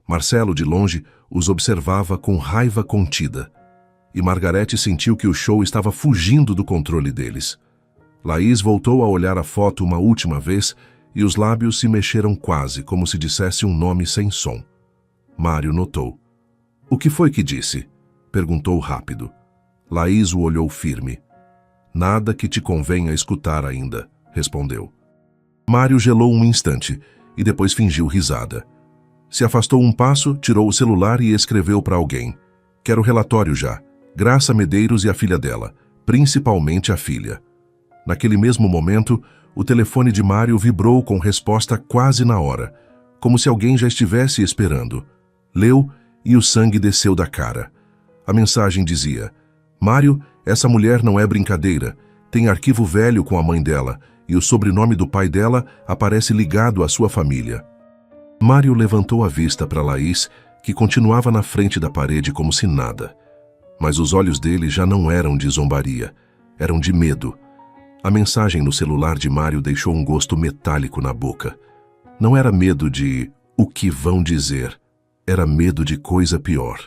Marcelo, de longe, os observava com raiva contida. E Margarete sentiu que o show estava fugindo do controle deles. Laís voltou a olhar a foto uma última vez e os lábios se mexeram quase, como se dissesse um nome sem som. Mário notou. O que foi que disse? Perguntou rápido. Laís o olhou firme. Nada que te convenha escutar ainda, respondeu. Mário gelou um instante e depois fingiu risada. Se afastou um passo, tirou o celular e escreveu para alguém. Quero relatório já. Graça Medeiros e a filha dela, principalmente a filha. Naquele mesmo momento, o telefone de Mário vibrou com resposta quase na hora, como se alguém já estivesse esperando. Leu e o sangue desceu da cara. A mensagem dizia: Mário, essa mulher não é brincadeira. Tem arquivo velho com a mãe dela e o sobrenome do pai dela aparece ligado à sua família. Mário levantou a vista para Laís, que continuava na frente da parede como se nada. Mas os olhos dele já não eram de zombaria, eram de medo. A mensagem no celular de Mário deixou um gosto metálico na boca. Não era medo de o que vão dizer, era medo de coisa pior.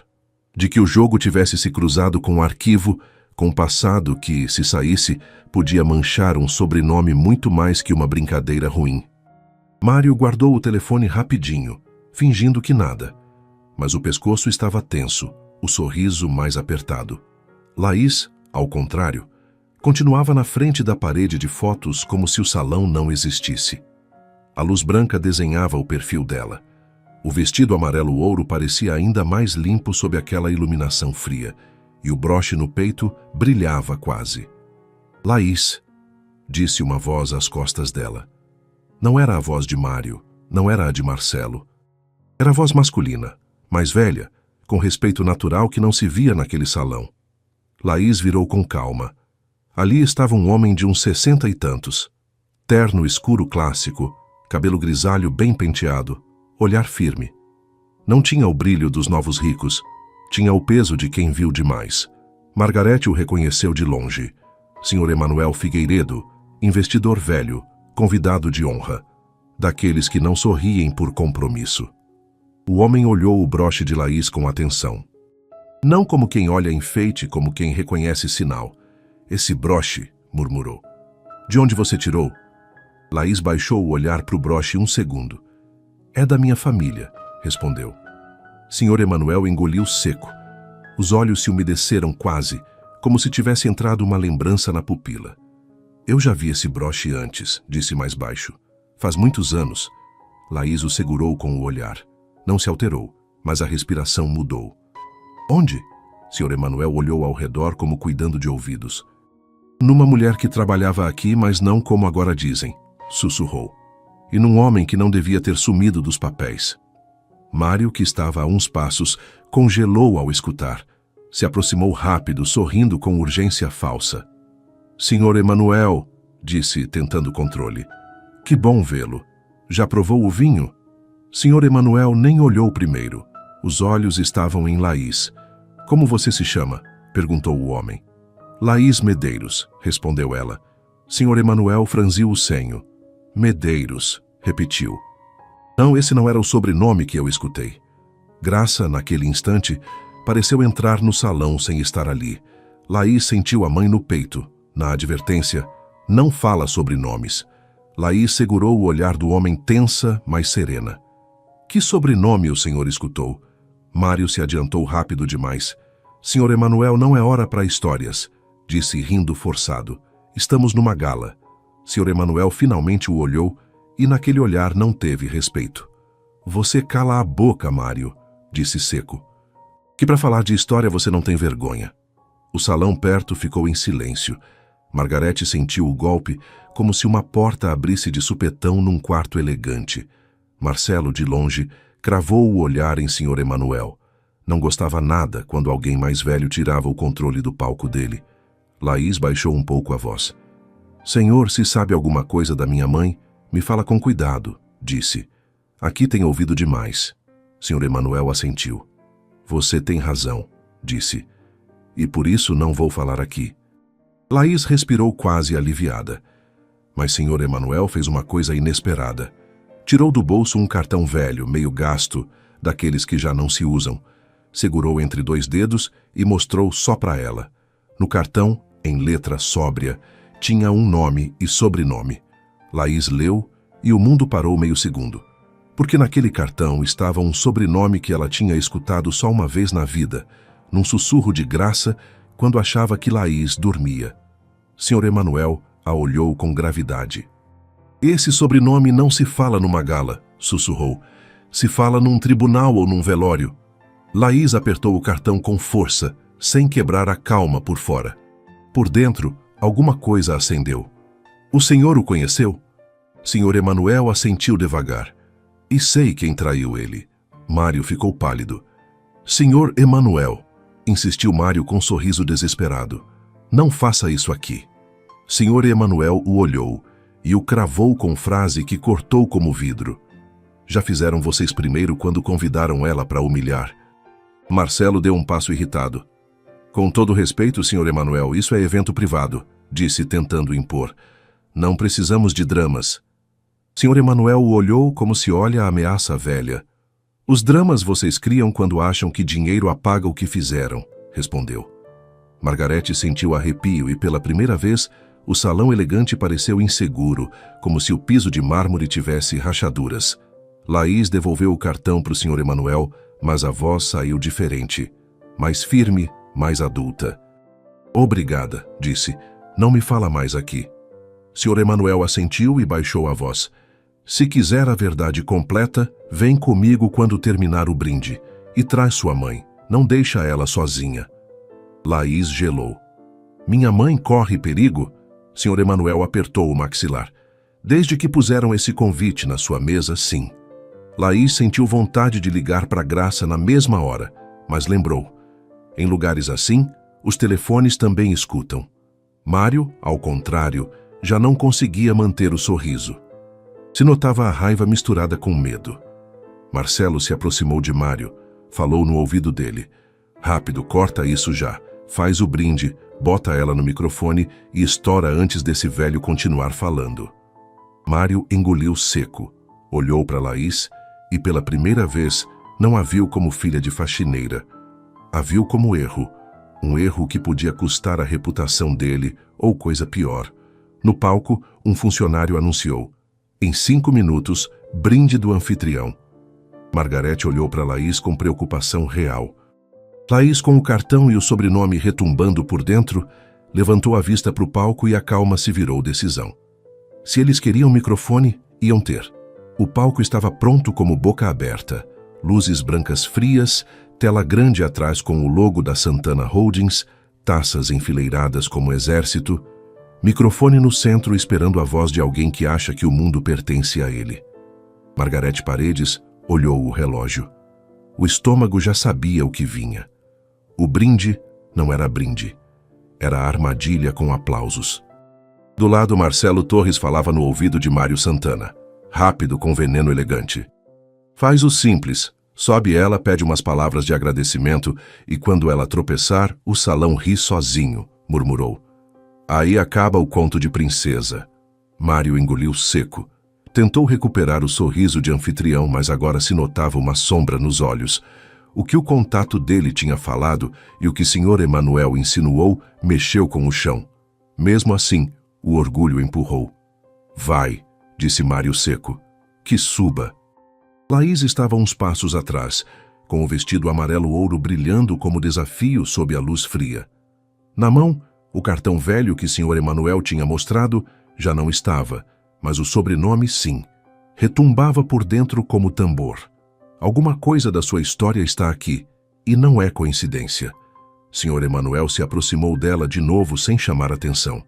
De que o jogo tivesse se cruzado com um arquivo, com um passado que, se saísse, podia manchar um sobrenome muito mais que uma brincadeira ruim. Mário guardou o telefone rapidinho, fingindo que nada. Mas o pescoço estava tenso, o sorriso mais apertado. Laís, ao contrário, continuava na frente da parede de fotos como se o salão não existisse. A luz branca desenhava o perfil dela. O vestido amarelo-ouro parecia ainda mais limpo sob aquela iluminação fria, e o broche no peito brilhava quase. Laís, disse uma voz às costas dela. Não era a voz de Mário, não era a de Marcelo. Era a voz masculina, mais velha, com respeito natural que não se via naquele salão. Laís virou com calma. Ali estava um homem de uns 60 e tantos. Terno escuro clássico, cabelo grisalho bem penteado, olhar firme. Não tinha o brilho dos novos ricos, tinha o peso de quem viu demais. Margarete o reconheceu de longe. Sr. Emanuel Figueiredo, investidor velho, convidado de honra, daqueles que não sorriem por compromisso. O homem olhou o broche de Laís com atenção. Não como quem olha enfeite, como quem reconhece sinal. Esse broche, murmurou. De onde você tirou? Laís baixou o olhar para o broche um segundo. É da minha família, respondeu. Sr. Emanuel engoliu seco. Os olhos se umedeceram quase, como se tivesse entrado uma lembrança na pupila. Eu já vi esse broche antes, disse mais baixo. Faz muitos anos. Laís o segurou com o olhar. Não se alterou, mas a respiração mudou. Onde? Sr. Emanuel olhou ao redor como cuidando de ouvidos. Numa mulher que trabalhava aqui, mas não como agora dizem, sussurrou. E num homem que não devia ter sumido dos papéis. Mário, que estava a uns passos, congelou ao escutar. Se aproximou rápido, sorrindo com urgência falsa. Sr. Emanuel, disse, tentando controle. Que bom vê-lo. Já provou o vinho? Sr. Emanuel nem olhou primeiro. Os olhos estavam em Laís. Como você se chama? Perguntou o homem. Laís Medeiros, respondeu ela. Sr. Emanuel franziu o senho. Medeiros, repetiu. Não, esse não era o sobrenome que eu escutei. Graça, naquele instante, pareceu entrar no salão sem estar ali. Laís sentiu a mãe no peito. Na advertência, não fala sobrenomes. Laís segurou o olhar do homem tensa, mas serena. Que sobrenome o senhor escutou? Mário se adiantou rápido demais. Sr. Emanuel, não é hora para histórias, disse rindo forçado. Estamos numa gala. Sr. Emanuel finalmente o olhou e naquele olhar não teve respeito. Você cala a boca, Mário, disse seco. Que para falar de história você não tem vergonha. O salão perto ficou em silêncio. Margarete sentiu o golpe como se uma porta abrisse de supetão num quarto elegante. Marcelo, de longe, cravou o olhar em Sr. Emanuel. Não gostava nada quando alguém mais velho tirava o controle do palco dele. Laís baixou um pouco a voz. Senhor, se sabe alguma coisa da minha mãe, me fala com cuidado, disse. Aqui tem ouvido demais. Sr. Emanuel assentiu. Você tem razão, disse. E por isso não vou falar aqui. Laís respirou quase aliviada. Mas Sr. Emanuel fez uma coisa inesperada. Tirou do bolso um cartão velho, meio gasto, daqueles que já não se usam. Segurou entre 2 dedos e mostrou só para ela. No cartão, em letra sóbria, tinha um nome e sobrenome. Laís leu e o mundo parou meio segundo. Porque naquele cartão estava um sobrenome que ela tinha escutado só uma vez na vida, num sussurro de graça, quando achava que Laís dormia. Sr. Emanuel a olhou com gravidade. Esse sobrenome não se fala numa gala, sussurrou. Se fala num tribunal ou num velório. Laís apertou o cartão com força, sem quebrar a calma por fora. Por dentro, alguma coisa acendeu. O senhor o conheceu? Sr. Emanuel assentiu devagar. E sei quem traiu ele. Mário ficou pálido. Sr. Emanuel, insistiu Mário com um sorriso desesperado. Não faça isso aqui. Sr. Emanuel o olhou e o cravou com frase que cortou como vidro. Já fizeram vocês primeiro quando convidaram ela para humilhar. Marcelo deu um passo irritado. Com todo respeito, Sr. Emanuel, isso é evento privado, disse tentando impor. Não precisamos de dramas. Sr. Emanuel o olhou como se olha a ameaça velha. Os dramas vocês criam quando acham que dinheiro apaga o que fizeram, respondeu. Margarete sentiu arrepio e pela primeira vez o salão elegante pareceu inseguro, como se o piso de mármore tivesse rachaduras. Laís devolveu o cartão para o Sr. Emanuel, mas a voz saiu diferente, mais firme, mais adulta. Obrigada, disse. Não me fala mais aqui. Sr. Emanuel assentiu e baixou a voz. Se quiser a verdade completa, vem comigo quando terminar o brinde e traz sua mãe. Não deixa ela sozinha. Laís gelou. Minha mãe corre perigo? Sr. Emanuel apertou o maxilar. Desde que puseram esse convite na sua mesa, sim. Laís sentiu vontade de ligar para Graça na mesma hora, mas lembrou. Em lugares assim, os telefones também escutam. Mário, ao contrário, já não conseguia manter o sorriso. Se notava a raiva misturada com medo. Marcelo se aproximou de Mário, falou no ouvido dele. Rápido, corta isso já. Faz o brinde, bota ela no microfone e estoura antes desse velho continuar falando. Mário engoliu seco, olhou para Laís e pela primeira vez não a viu como filha de faxineira. A viu como erro, um erro que podia custar a reputação dele ou coisa pior. No palco, um funcionário anunciou. Em 5 minutos, brinde do anfitrião. Margarete olhou para Laís com preocupação real. Laís, com o cartão e o sobrenome retumbando por dentro, levantou a vista para o palco e a calma se virou decisão. Se eles queriam microfone, iam ter. O palco estava pronto como boca aberta. Luzes brancas frias, tela grande atrás com o logo da Santana Holdings, taças enfileiradas como exército, microfone no centro esperando a voz de alguém que acha que o mundo pertence a ele. Margarete Paredes olhou o relógio. O estômago já sabia o que vinha. O brinde não era brinde. Era armadilha com aplausos. Do lado, Marcelo Torres falava no ouvido de Mário Santana. Rápido, com veneno elegante. Faz o simples. Sobe ela, pede umas palavras de agradecimento e quando ela tropeçar, o salão ri sozinho, murmurou. Aí acaba o conto de princesa. Mário engoliu seco. Tentou recuperar o sorriso de anfitrião, mas agora se notava uma sombra nos olhos. O que o contato dele tinha falado e o que Sr. Emanuel insinuou mexeu com o chão. Mesmo assim, o orgulho empurrou. Vai, disse Mário seco. Que suba. Laís estava uns passos atrás, com o vestido amarelo-ouro brilhando como desafio sob a luz fria. Na mão, o cartão velho que Sr. Emanuel tinha mostrado já não estava, mas o sobrenome sim. Retumbava por dentro como tambor. Alguma coisa da sua história está aqui, e não é coincidência. Sr. Emanuel se aproximou dela de novo sem chamar atenção.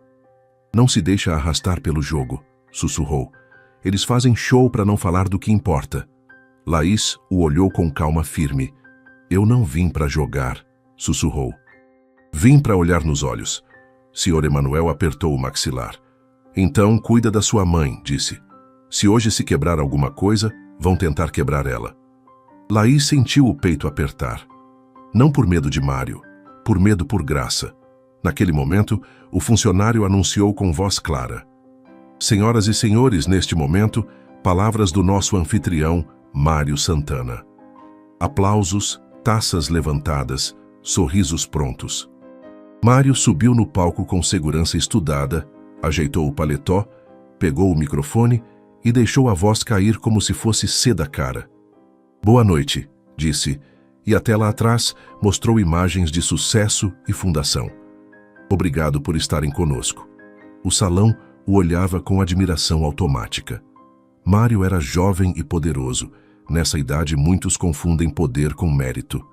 Não se deixa arrastar pelo jogo, sussurrou. Eles fazem show para não falar do que importa. Laís o olhou com calma firme. Eu não vim para jogar, sussurrou. Vim para olhar nos olhos. Sr. Emanuel apertou o maxilar. Então, cuida da sua mãe, disse. Se hoje se quebrar alguma coisa, vão tentar quebrar ela. Laís sentiu o peito apertar. Não por medo de Mário, por medo por Graça. Naquele momento, o funcionário anunciou com voz clara: Senhoras e senhores, neste momento, palavras do nosso anfitrião, Mário Santana. Aplausos, taças levantadas, sorrisos prontos. Mário subiu no palco com segurança estudada, ajeitou o paletó, pegou o microfone e deixou a voz cair como se fosse seda cara. Boa noite, disse, e até lá atrás mostrou imagens de sucesso e fundação. Obrigado por estarem conosco. O salão o olhava com admiração automática. Mário era jovem e poderoso. Nessa idade, muitos confundem poder com mérito.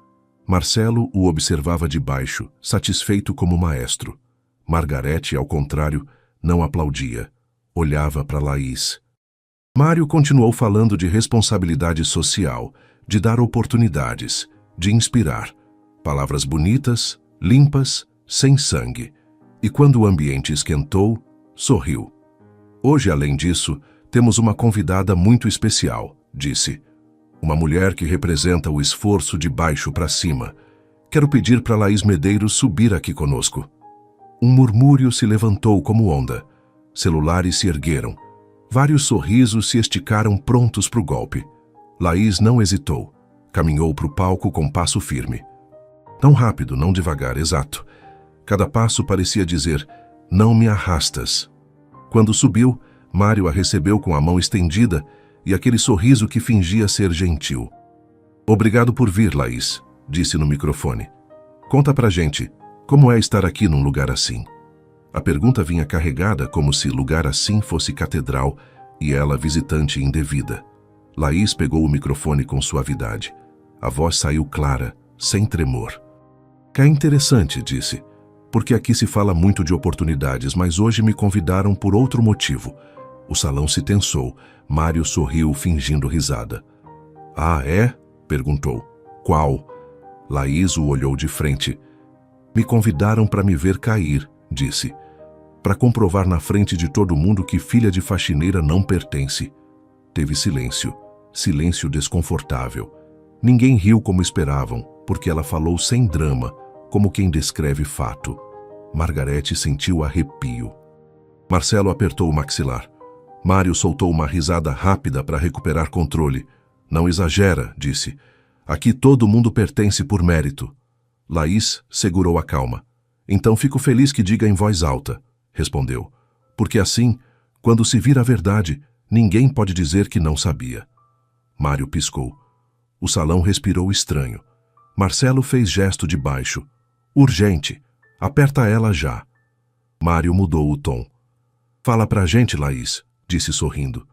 Marcelo o observava de baixo, satisfeito como maestro. Margarete, ao contrário, não aplaudia. Olhava para Laís. Mário continuou falando de responsabilidade social, de dar oportunidades, de inspirar. Palavras bonitas, limpas, sem sangue. E quando o ambiente esquentou, sorriu. Hoje, além disso, temos uma convidada muito especial, disse. Uma mulher que representa o esforço de baixo para cima. Quero pedir para Laís Medeiros subir aqui conosco. Um murmúrio se levantou como onda. Celulares se ergueram. Vários sorrisos se esticaram prontos para o golpe. Laís não hesitou. Caminhou para o palco com passo firme. Não rápido, não devagar, exato. Cada passo parecia dizer, não me arrastas. Quando subiu, Mário a recebeu com a mão estendida e aquele sorriso que fingia ser gentil. Obrigado por vir, Laís, disse no microfone. Conta pra gente, como é estar aqui num lugar assim? A pergunta vinha carregada como se lugar assim fosse catedral e ela visitante indevida. Laís pegou o microfone com suavidade. A voz saiu clara, sem tremor. É interessante, disse, porque aqui se fala muito de oportunidades, mas hoje me convidaram por outro motivo. O salão se tensou. Mário sorriu, fingindo risada. Ah, é? Perguntou. Qual? Laís o olhou de frente. Me convidaram para me ver cair, disse. Para comprovar na frente de todo mundo que filha de faxineira não pertence. Teve silêncio. Silêncio desconfortável. Ninguém riu como esperavam, porque ela falou sem drama, como quem descreve fato. Margarete sentiu arrepio. Marcelo apertou o maxilar. Mário soltou uma risada rápida para recuperar controle. Não exagera, disse. Aqui todo mundo pertence por mérito. Laís segurou a calma. Então fico feliz que diga em voz alta, respondeu. Porque assim, quando se vir a verdade, ninguém pode dizer que não sabia. Mário piscou. O salão respirou estranho. Marcelo fez gesto de baixo. Urgente. Aperta ela já. Mário mudou o tom. Fala pra gente, Laís, disse sorrindo.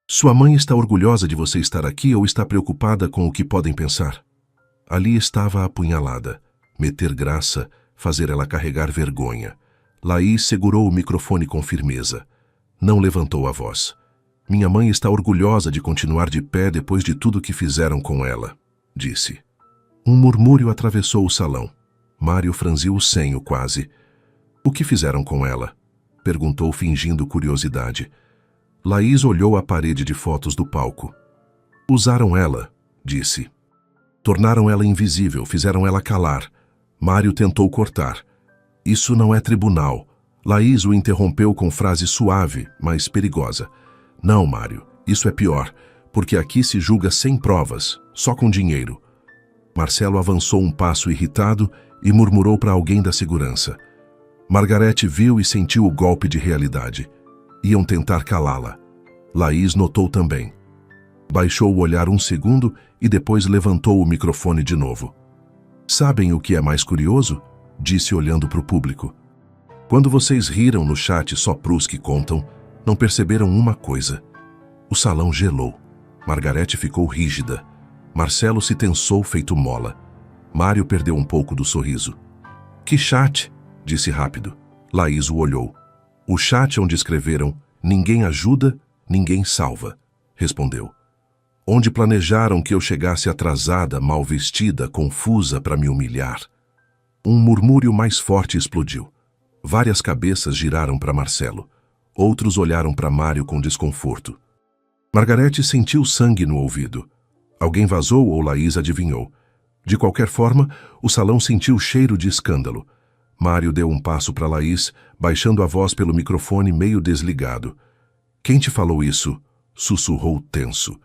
Sua mãe está orgulhosa de você estar aqui ou está preocupada com o que podem pensar? Ali estava a apunhalada. Meter graça, fazer ela carregar vergonha. Laís segurou o microfone com firmeza. Não levantou a voz. Minha mãe está orgulhosa de continuar de pé depois de tudo que fizeram com ela, disse. Um murmúrio atravessou o salão. Mário franziu o senho quase. O que fizeram com ela? Perguntou fingindo curiosidade. Laís olhou a parede de fotos do palco. Usaram ela, disse. Tornaram ela invisível, fizeram ela calar. Mário tentou cortar. Isso não é tribunal. Laís o interrompeu com frase suave, mas perigosa. Não, Mário, isso é pior, porque aqui se julga sem provas, só com dinheiro. Marcelo avançou um passo irritado e murmurou para alguém da segurança. Margarete viu e sentiu o golpe de realidade. Iam tentar calá-la. Laís notou também. Baixou o olhar um segundo e depois levantou o microfone de novo. Sabem o que é mais curioso? Disse olhando para o público. Quando vocês riram no chat só pros que contam, não perceberam uma coisa. O salão gelou. Margarete ficou rígida. Marcelo se tensou feito mola. Mário perdeu um pouco do sorriso. Que chat? Disse rápido. Laís o olhou. O chat onde escreveram ninguém ajuda, ninguém salva, respondeu. Onde planejaram que eu chegasse atrasada, mal vestida, confusa para me humilhar. Um murmúrio mais forte explodiu. Várias cabeças giraram para Marcelo. Outros olharam para Mário com desconforto. Margarete sentiu sangue no ouvido. Alguém vazou ou Laís adivinhou. De qualquer forma, o salão sentiu cheiro de escândalo. Mário deu um passo para Laís, baixando a voz pelo microfone meio desligado. Quem te falou isso? Sussurrou tenso.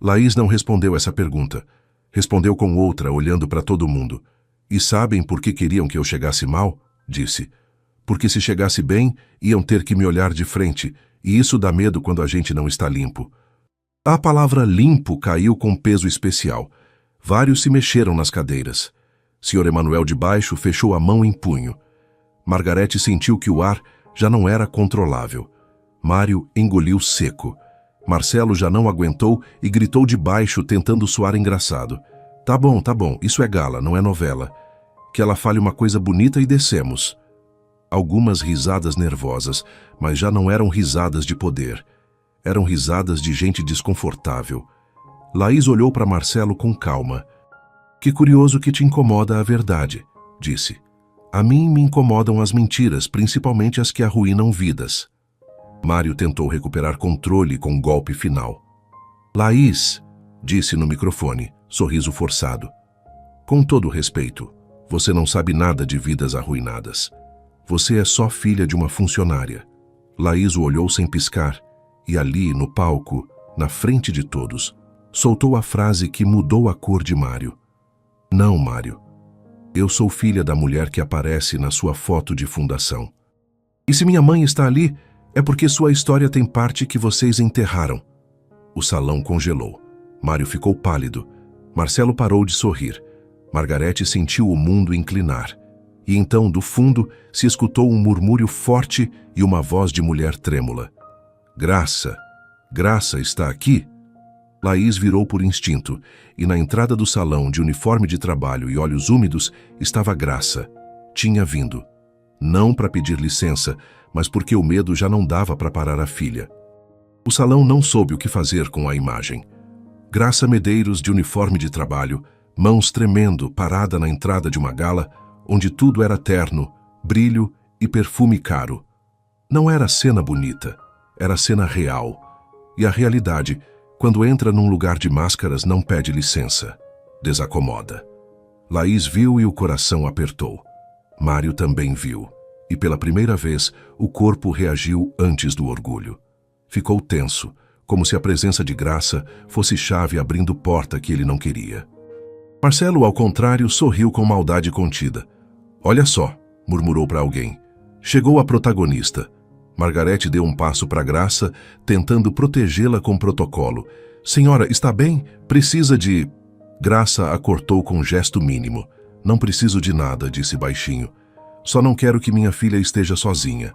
Laís não respondeu essa pergunta. Respondeu com outra, olhando para todo mundo. E sabem por que queriam que eu chegasse mal? Disse. Porque se chegasse bem, iam ter que me olhar de frente, e isso dá medo quando a gente não está limpo. A palavra limpo caiu com peso especial. Vários se mexeram nas cadeiras. Sr. Emanuel de baixo fechou a mão em punho. Margarete sentiu que o ar já não era controlável. Mário engoliu seco. Marcelo já não aguentou e gritou de baixo, tentando soar engraçado. Tá bom, isso é gala, não é novela. Que ela fale uma coisa bonita e descemos. Algumas risadas nervosas, mas já não eram risadas de poder. Eram risadas de gente desconfortável. Laís olhou para Marcelo com calma. Que curioso que te incomoda a verdade, disse. A mim me incomodam as mentiras, principalmente as que arruinam vidas. Mário tentou recuperar controle com um golpe final. Laís, disse no microfone, sorriso forçado. Com todo respeito, você não sabe nada de vidas arruinadas. Você é só filha de uma funcionária. Laís o olhou sem piscar, e ali, no palco, na frente de todos, soltou a frase que mudou a cor de Mário. Não, Mário. Eu sou filha da mulher que aparece na sua foto de fundação. E se minha mãe está ali, é porque sua história tem parte que vocês enterraram. O salão congelou. Mário ficou pálido. Marcelo parou de sorrir. Margarete sentiu o mundo inclinar. E então, do fundo, se escutou um murmúrio forte e uma voz de mulher trêmula. Graça! Graça está aqui? Laís virou por instinto, e na entrada do salão, de uniforme de trabalho e olhos úmidos, estava Graça. Tinha vindo. Não para pedir licença, mas porque o medo já não dava para parar a filha. O salão não soube o que fazer com a imagem. Graça Medeiros, de uniforme de trabalho, mãos tremendo, parada na entrada de uma gala, onde tudo era terno, brilho e perfume caro. Não era cena bonita, era cena real. E a realidade, quando entra num lugar de máscaras, não pede licença. Desacomoda. Laís viu e o coração apertou. Mário também viu. E pela primeira vez, o corpo reagiu antes do orgulho. Ficou tenso, como se a presença de Graça fosse chave abrindo porta que ele não queria. Marcelo, ao contrário, sorriu com maldade contida. Olha só, murmurou para alguém. Chegou a protagonista. Margarete deu um passo para Graça, tentando protegê-la com protocolo. Senhora, está bem? Precisa de... Graça a cortou com um gesto mínimo. Não preciso de nada, disse baixinho. Só não quero que minha filha esteja sozinha.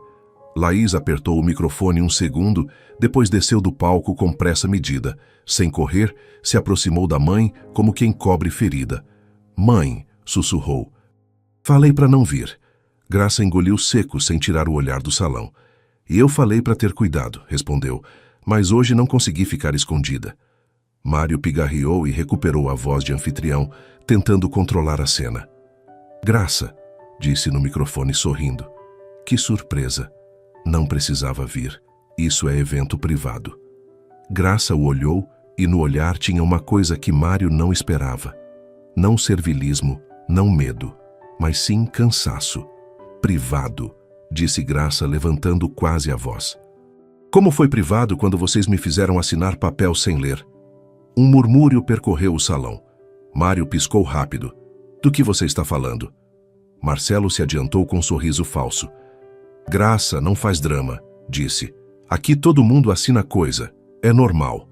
Laís apertou o microfone um segundo, depois desceu do palco com pressa medida. Sem correr, se aproximou da mãe como quem cobre ferida. Mãe, sussurrou. Falei para não vir. Graça engoliu seco sem tirar o olhar do salão. E eu falei para ter cuidado, respondeu, mas hoje não consegui ficar escondida. Mário pigarreou e recuperou a voz de anfitrião, tentando controlar a cena. Graça, disse no microfone sorrindo. Que surpresa. Não precisava vir. Isso é evento privado. Graça o olhou e no olhar tinha uma coisa que Mário não esperava. Não servilismo, não medo, mas sim cansaço. Privado, disse Graça levantando quase a voz. Como foi privado quando vocês me fizeram assinar papel sem ler? Um murmúrio percorreu o salão. Mário piscou rápido. Do que você está falando? Marcelo se adiantou com um sorriso falso. Graça, não faz drama, disse. Aqui todo mundo assina coisa. É normal.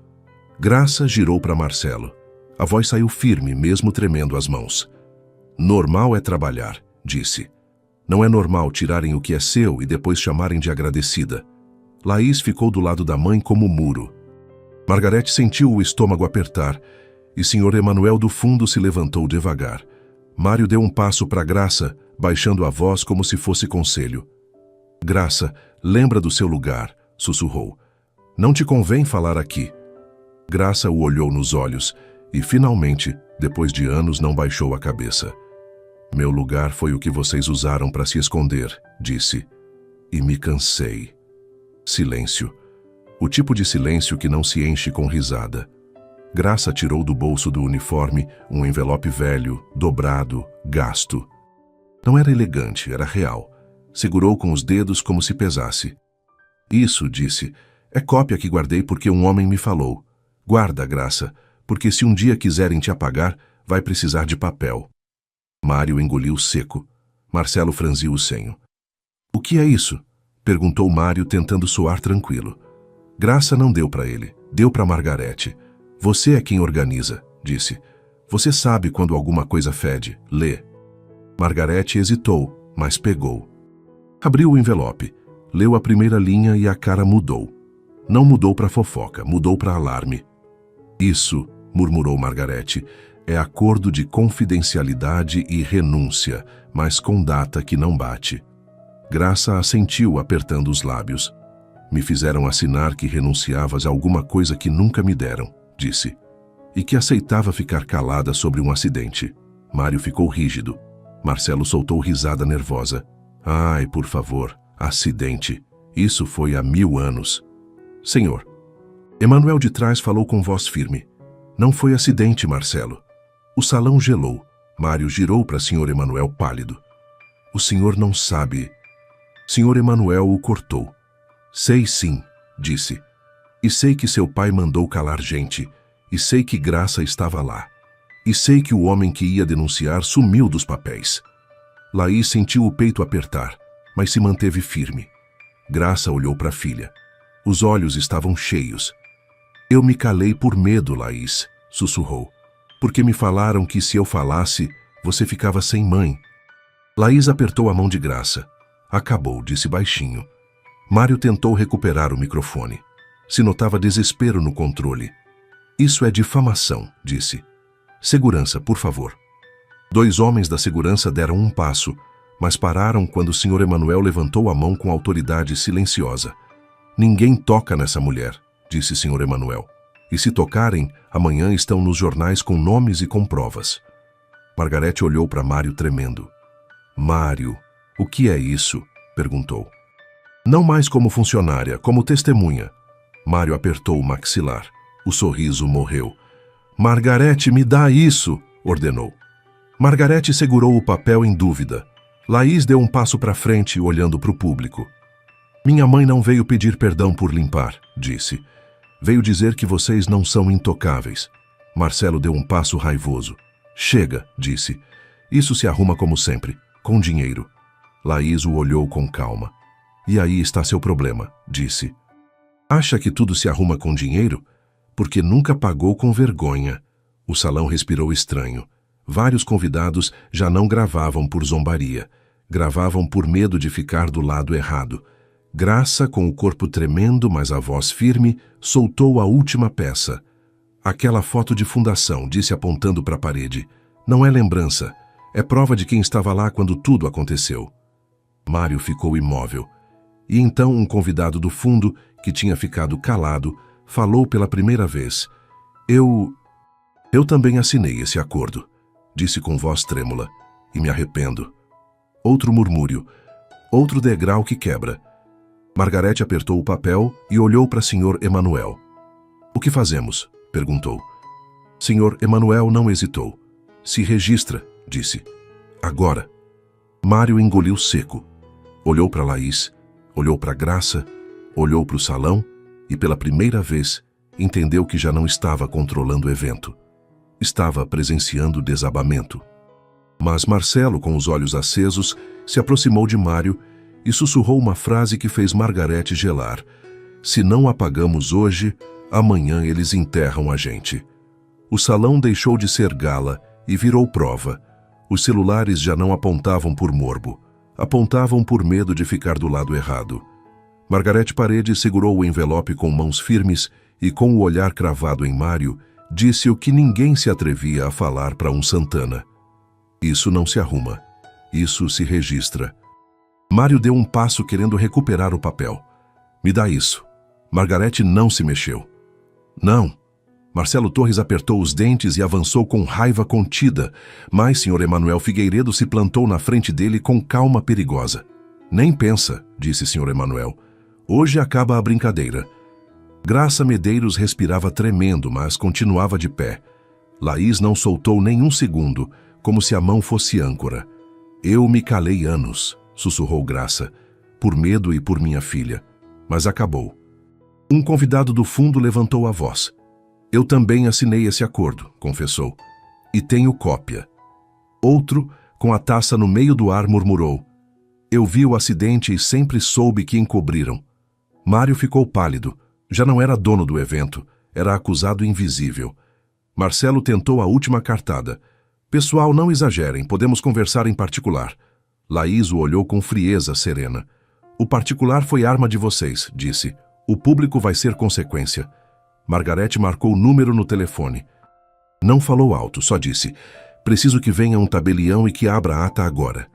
Graça girou para Marcelo. A voz saiu firme, mesmo tremendo as mãos. Normal é trabalhar, disse. Não é normal tirarem o que é seu e depois chamarem de agradecida. Laís ficou do lado da mãe como muro. Margarete sentiu o estômago apertar e Sr. Emanuel do fundo se levantou devagar. Mário deu um passo para Graça, baixando a voz como se fosse conselho. Graça, lembra do seu lugar, sussurrou. Não te convém falar aqui. Graça o olhou nos olhos e, finalmente, depois de anos, não baixou a cabeça. Meu lugar foi o que vocês usaram para se esconder, disse. E me cansei. Silêncio. O tipo de silêncio que não se enche com risada. Graça tirou do bolso do uniforme um envelope velho, dobrado, gasto. Não era elegante, era real. Segurou com os dedos como se pesasse. Isso, disse, é cópia que guardei porque um homem me falou. Guarda, Graça, porque se um dia quiserem te apagar, vai precisar de papel. Mário engoliu seco. Marcelo franziu o senho. O que é isso? Perguntou Mário, tentando soar tranquilo. Graça não deu para ele, deu para Margarete. Você é quem organiza, disse. Você sabe quando alguma coisa fede, lê. Margarete hesitou, mas pegou. Abriu o envelope, leu a primeira linha e a cara mudou. Não mudou para fofoca, mudou para alarme. Isso, murmurou Margarete, é acordo de confidencialidade e renúncia, mas com data que não bate. Graça assentiu, apertando os lábios. Me fizeram assinar que renunciavas a alguma coisa que nunca me deram, disse. E que aceitava ficar calada sobre um acidente. Mário ficou rígido. Marcelo soltou risada nervosa. Ai, por favor, acidente. Isso foi há 1000 anos. Senhor, Emanuel de trás falou com voz firme. Não foi acidente, Marcelo. O salão gelou. Mário girou para Sr. Emanuel pálido. O senhor não sabe. Sr. Emanuel o cortou. Sei sim, disse. E sei que seu pai mandou calar gente. E sei que Graça estava lá. E sei que o homem que ia denunciar sumiu dos papéis. Laís sentiu o peito apertar, mas se manteve firme. Graça olhou para a filha. Os olhos estavam cheios. Eu me calei por medo, Laís, sussurrou. Porque me falaram que se eu falasse, você ficava sem mãe. Laís apertou a mão de Graça. Acabou, disse baixinho. Mário tentou recuperar o microfone. Se notava desespero no controle. Isso é difamação, disse. Segurança, por favor. 2 homens da segurança deram um passo, mas pararam quando o Sr. Emanuel levantou a mão com autoridade silenciosa. Ninguém toca nessa mulher, disse Sr. Emanuel. E se tocarem, amanhã estão nos jornais com nomes e com provas. Margarete olhou para Mário tremendo. Mário, o que é isso? Perguntou. Não mais como funcionária, como testemunha. Mário apertou o maxilar. O sorriso morreu. Margarete, me dá isso, ordenou. Margarete segurou o papel em dúvida. Laís deu um passo para frente, olhando para o público. Minha mãe não veio pedir perdão por limpar, disse. Veio dizer que vocês não são intocáveis. Marcelo deu um passo raivoso. Chega, disse. Isso se arruma como sempre, com dinheiro. Laís o olhou com calma. E aí está seu problema, disse. Acha que tudo se arruma com dinheiro? Porque nunca pagou com vergonha. O salão respirou estranho. Vários convidados já não gravavam por zombaria. Gravavam por medo de ficar do lado errado. Graça, com o corpo tremendo, mas a voz firme, soltou a última peça. Aquela foto de fundação, disse apontando para a parede. Não é lembrança. É prova de quem estava lá quando tudo aconteceu. Mário ficou imóvel. E então um convidado do fundo, que tinha ficado calado, falou pela primeira vez. Eu também assinei esse acordo, disse com voz trêmula, e me arrependo. Outro murmúrio. Outro degrau que quebra. Margarete apertou o papel e olhou para Sr. Emanuel. O que fazemos? Perguntou. Sr. Emanuel não hesitou. Se registra, disse. Agora. Mário engoliu seco. Olhou para Laís, olhou para Graça, olhou para o salão e, pela primeira vez, entendeu que já não estava controlando o evento. Estava presenciando o desabamento. Mas Marcelo, com os olhos acesos, se aproximou de Mário e sussurrou uma frase que fez Margarete gelar. Se não apagamos hoje, amanhã eles enterram a gente. O salão deixou de ser gala e virou prova. Os celulares já não apontavam por morbo. Apontavam por medo de ficar do lado errado. Margarete Paredes segurou o envelope com mãos firmes e, com o olhar cravado em Mário, disse o que ninguém se atrevia a falar para um Santana. Isso não se arruma. Isso se registra. Mário deu um passo querendo recuperar o papel. Me dá isso. Margarete não se mexeu. Não. Marcelo Torres apertou os dentes e avançou com raiva contida, mas Sr. Emanuel Figueiredo se plantou na frente dele com calma perigosa. Nem pensa, disse Sr. Emanuel. Hoje acaba a brincadeira. Graça Medeiros respirava tremendo, mas continuava de pé. Laís não soltou nem um segundo, como se a mão fosse âncora. Eu me calei anos, sussurrou Graça, por medo e por minha filha, mas acabou. Um convidado do fundo levantou a voz. Eu também assinei esse acordo, confessou. E tenho cópia. Outro, com a taça no meio do ar, murmurou. Eu vi o acidente e sempre soube que encobriram. Mário ficou pálido. Já não era dono do evento, era acusado invisível. Marcelo tentou a última cartada. Pessoal, não exagerem, podemos conversar em particular. Laís o olhou com frieza serena. O particular foi arma de vocês, disse. O público vai ser consequência. Margarete marcou o número no telefone. Não falou alto, só disse. Preciso que venha um tabelião e que abra a ata agora.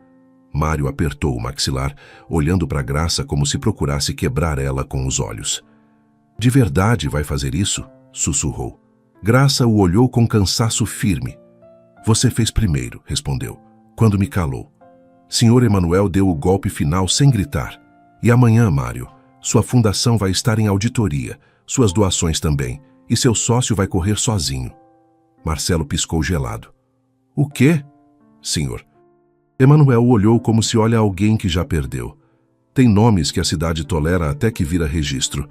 Mário apertou o maxilar, olhando para Graça como se procurasse quebrar ela com os olhos. De verdade vai fazer isso? Sussurrou. Graça o olhou com cansaço firme. Você fez primeiro, respondeu, quando me calou. Senhor Emanuel deu o golpe final sem gritar. E amanhã, Mário, sua fundação vai estar em auditoria, suas doações também, e seu sócio vai correr sozinho. Marcelo piscou gelado. O quê? Senhor. Emanuel olhou como se olha alguém que já perdeu. Tem nomes que a cidade tolera até que vira registro.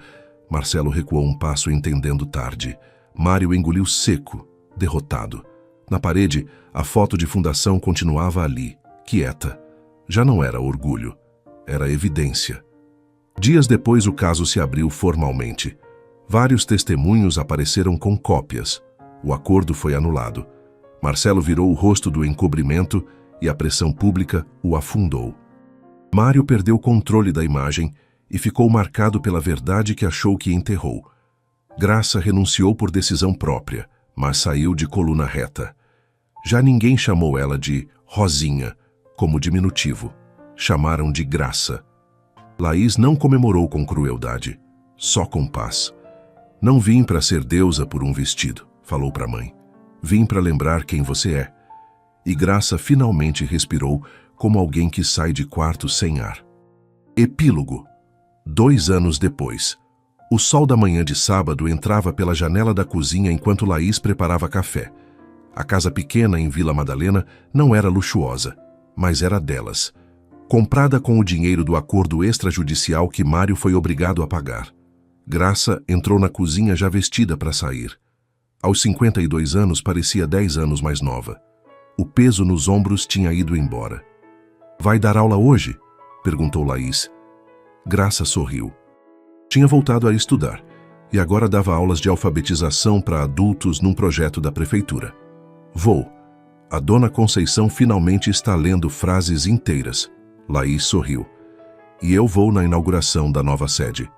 Marcelo recuou um passo entendendo tarde. Mário engoliu seco, derrotado. Na parede, a foto de fundação continuava ali, quieta. Já não era orgulho, era evidência. Dias depois o caso se abriu formalmente. Vários testemunhos apareceram com cópias. O acordo foi anulado. Marcelo virou o rosto do encobrimento e a pressão pública o afundou. Mário perdeu o controle da imagem e ficou marcado pela verdade que achou que enterrou. Graça renunciou por decisão própria, mas saiu de coluna reta. Já ninguém chamou ela de Rosinha, como diminutivo. Chamaram de Graça. Laís não comemorou com crueldade, só com paz. Não vim para ser deusa por um vestido, falou para a mãe. Vim para lembrar quem você é. E Graça finalmente respirou como alguém que sai de quarto sem ar. Epílogo. 2 anos depois. O sol da manhã de sábado entrava pela janela da cozinha enquanto Laís preparava café. A casa pequena em Vila Madalena não era luxuosa, mas era delas. Comprada com o dinheiro do acordo extrajudicial que Mário foi obrigado a pagar. Graça entrou na cozinha já vestida para sair. Aos 52 anos parecia 10 anos mais nova. O peso nos ombros tinha ido embora. Vai dar aula hoje? Perguntou Laís. Graça sorriu. Tinha voltado a estudar e agora dava aulas de alfabetização para adultos num projeto da prefeitura. Vou. A dona Conceição finalmente está lendo frases inteiras. Laís sorriu. E eu vou na inauguração da nova sede.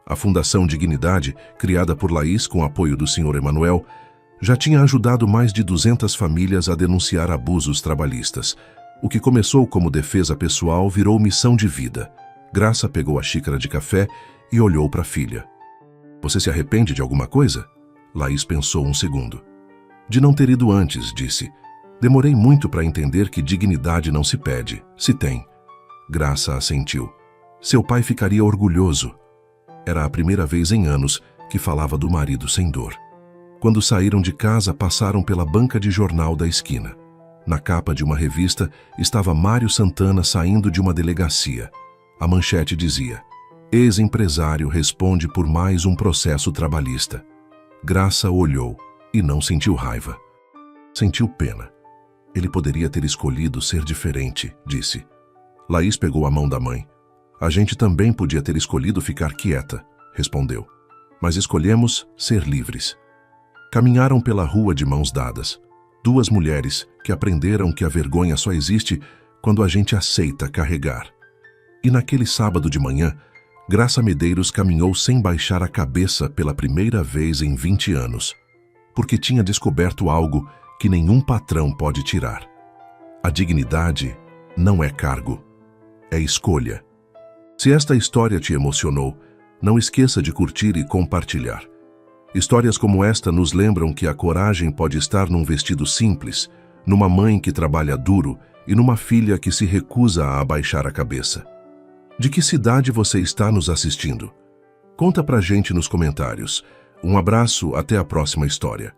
A Fundação Dignidade, criada por Laís com apoio do Sr. Emanuel, já tinha ajudado mais de 200 famílias a denunciar abusos trabalhistas. O que começou como defesa pessoal virou missão de vida. Graça pegou a xícara de café e olhou para a filha. Você se arrepende de alguma coisa? Laís pensou um segundo. De não ter ido antes, disse. Demorei muito para entender que dignidade não se pede, se tem. Graça assentiu. Seu pai ficaria orgulhoso. Era a primeira vez em anos que falava do marido sem dor. Quando saíram de casa, passaram pela banca de jornal da esquina. Na capa de uma revista estava Mário Santana saindo de uma delegacia. A manchete dizia: ex-empresário responde por mais um processo trabalhista. Graça olhou e não sentiu raiva. Sentiu pena. Ele poderia ter escolhido ser diferente, disse. Laís pegou a mão da mãe. A gente também podia ter escolhido ficar quieta, respondeu. Mas escolhemos ser livres. Caminharam pela rua de mãos dadas. 2 mulheres que aprenderam que a vergonha só existe quando a gente aceita carregar. E naquele sábado de manhã, Graça Medeiros caminhou sem baixar a cabeça pela primeira vez em 20 anos, porque tinha descoberto algo que nenhum patrão pode tirar. A dignidade não é cargo, é escolha. Se esta história te emocionou, não esqueça de curtir e compartilhar. Histórias como esta nos lembram que a coragem pode estar num vestido simples, numa mãe que trabalha duro e numa filha que se recusa a abaixar a cabeça. De que cidade você está nos assistindo? Conta pra gente nos comentários. Um abraço, até a próxima história.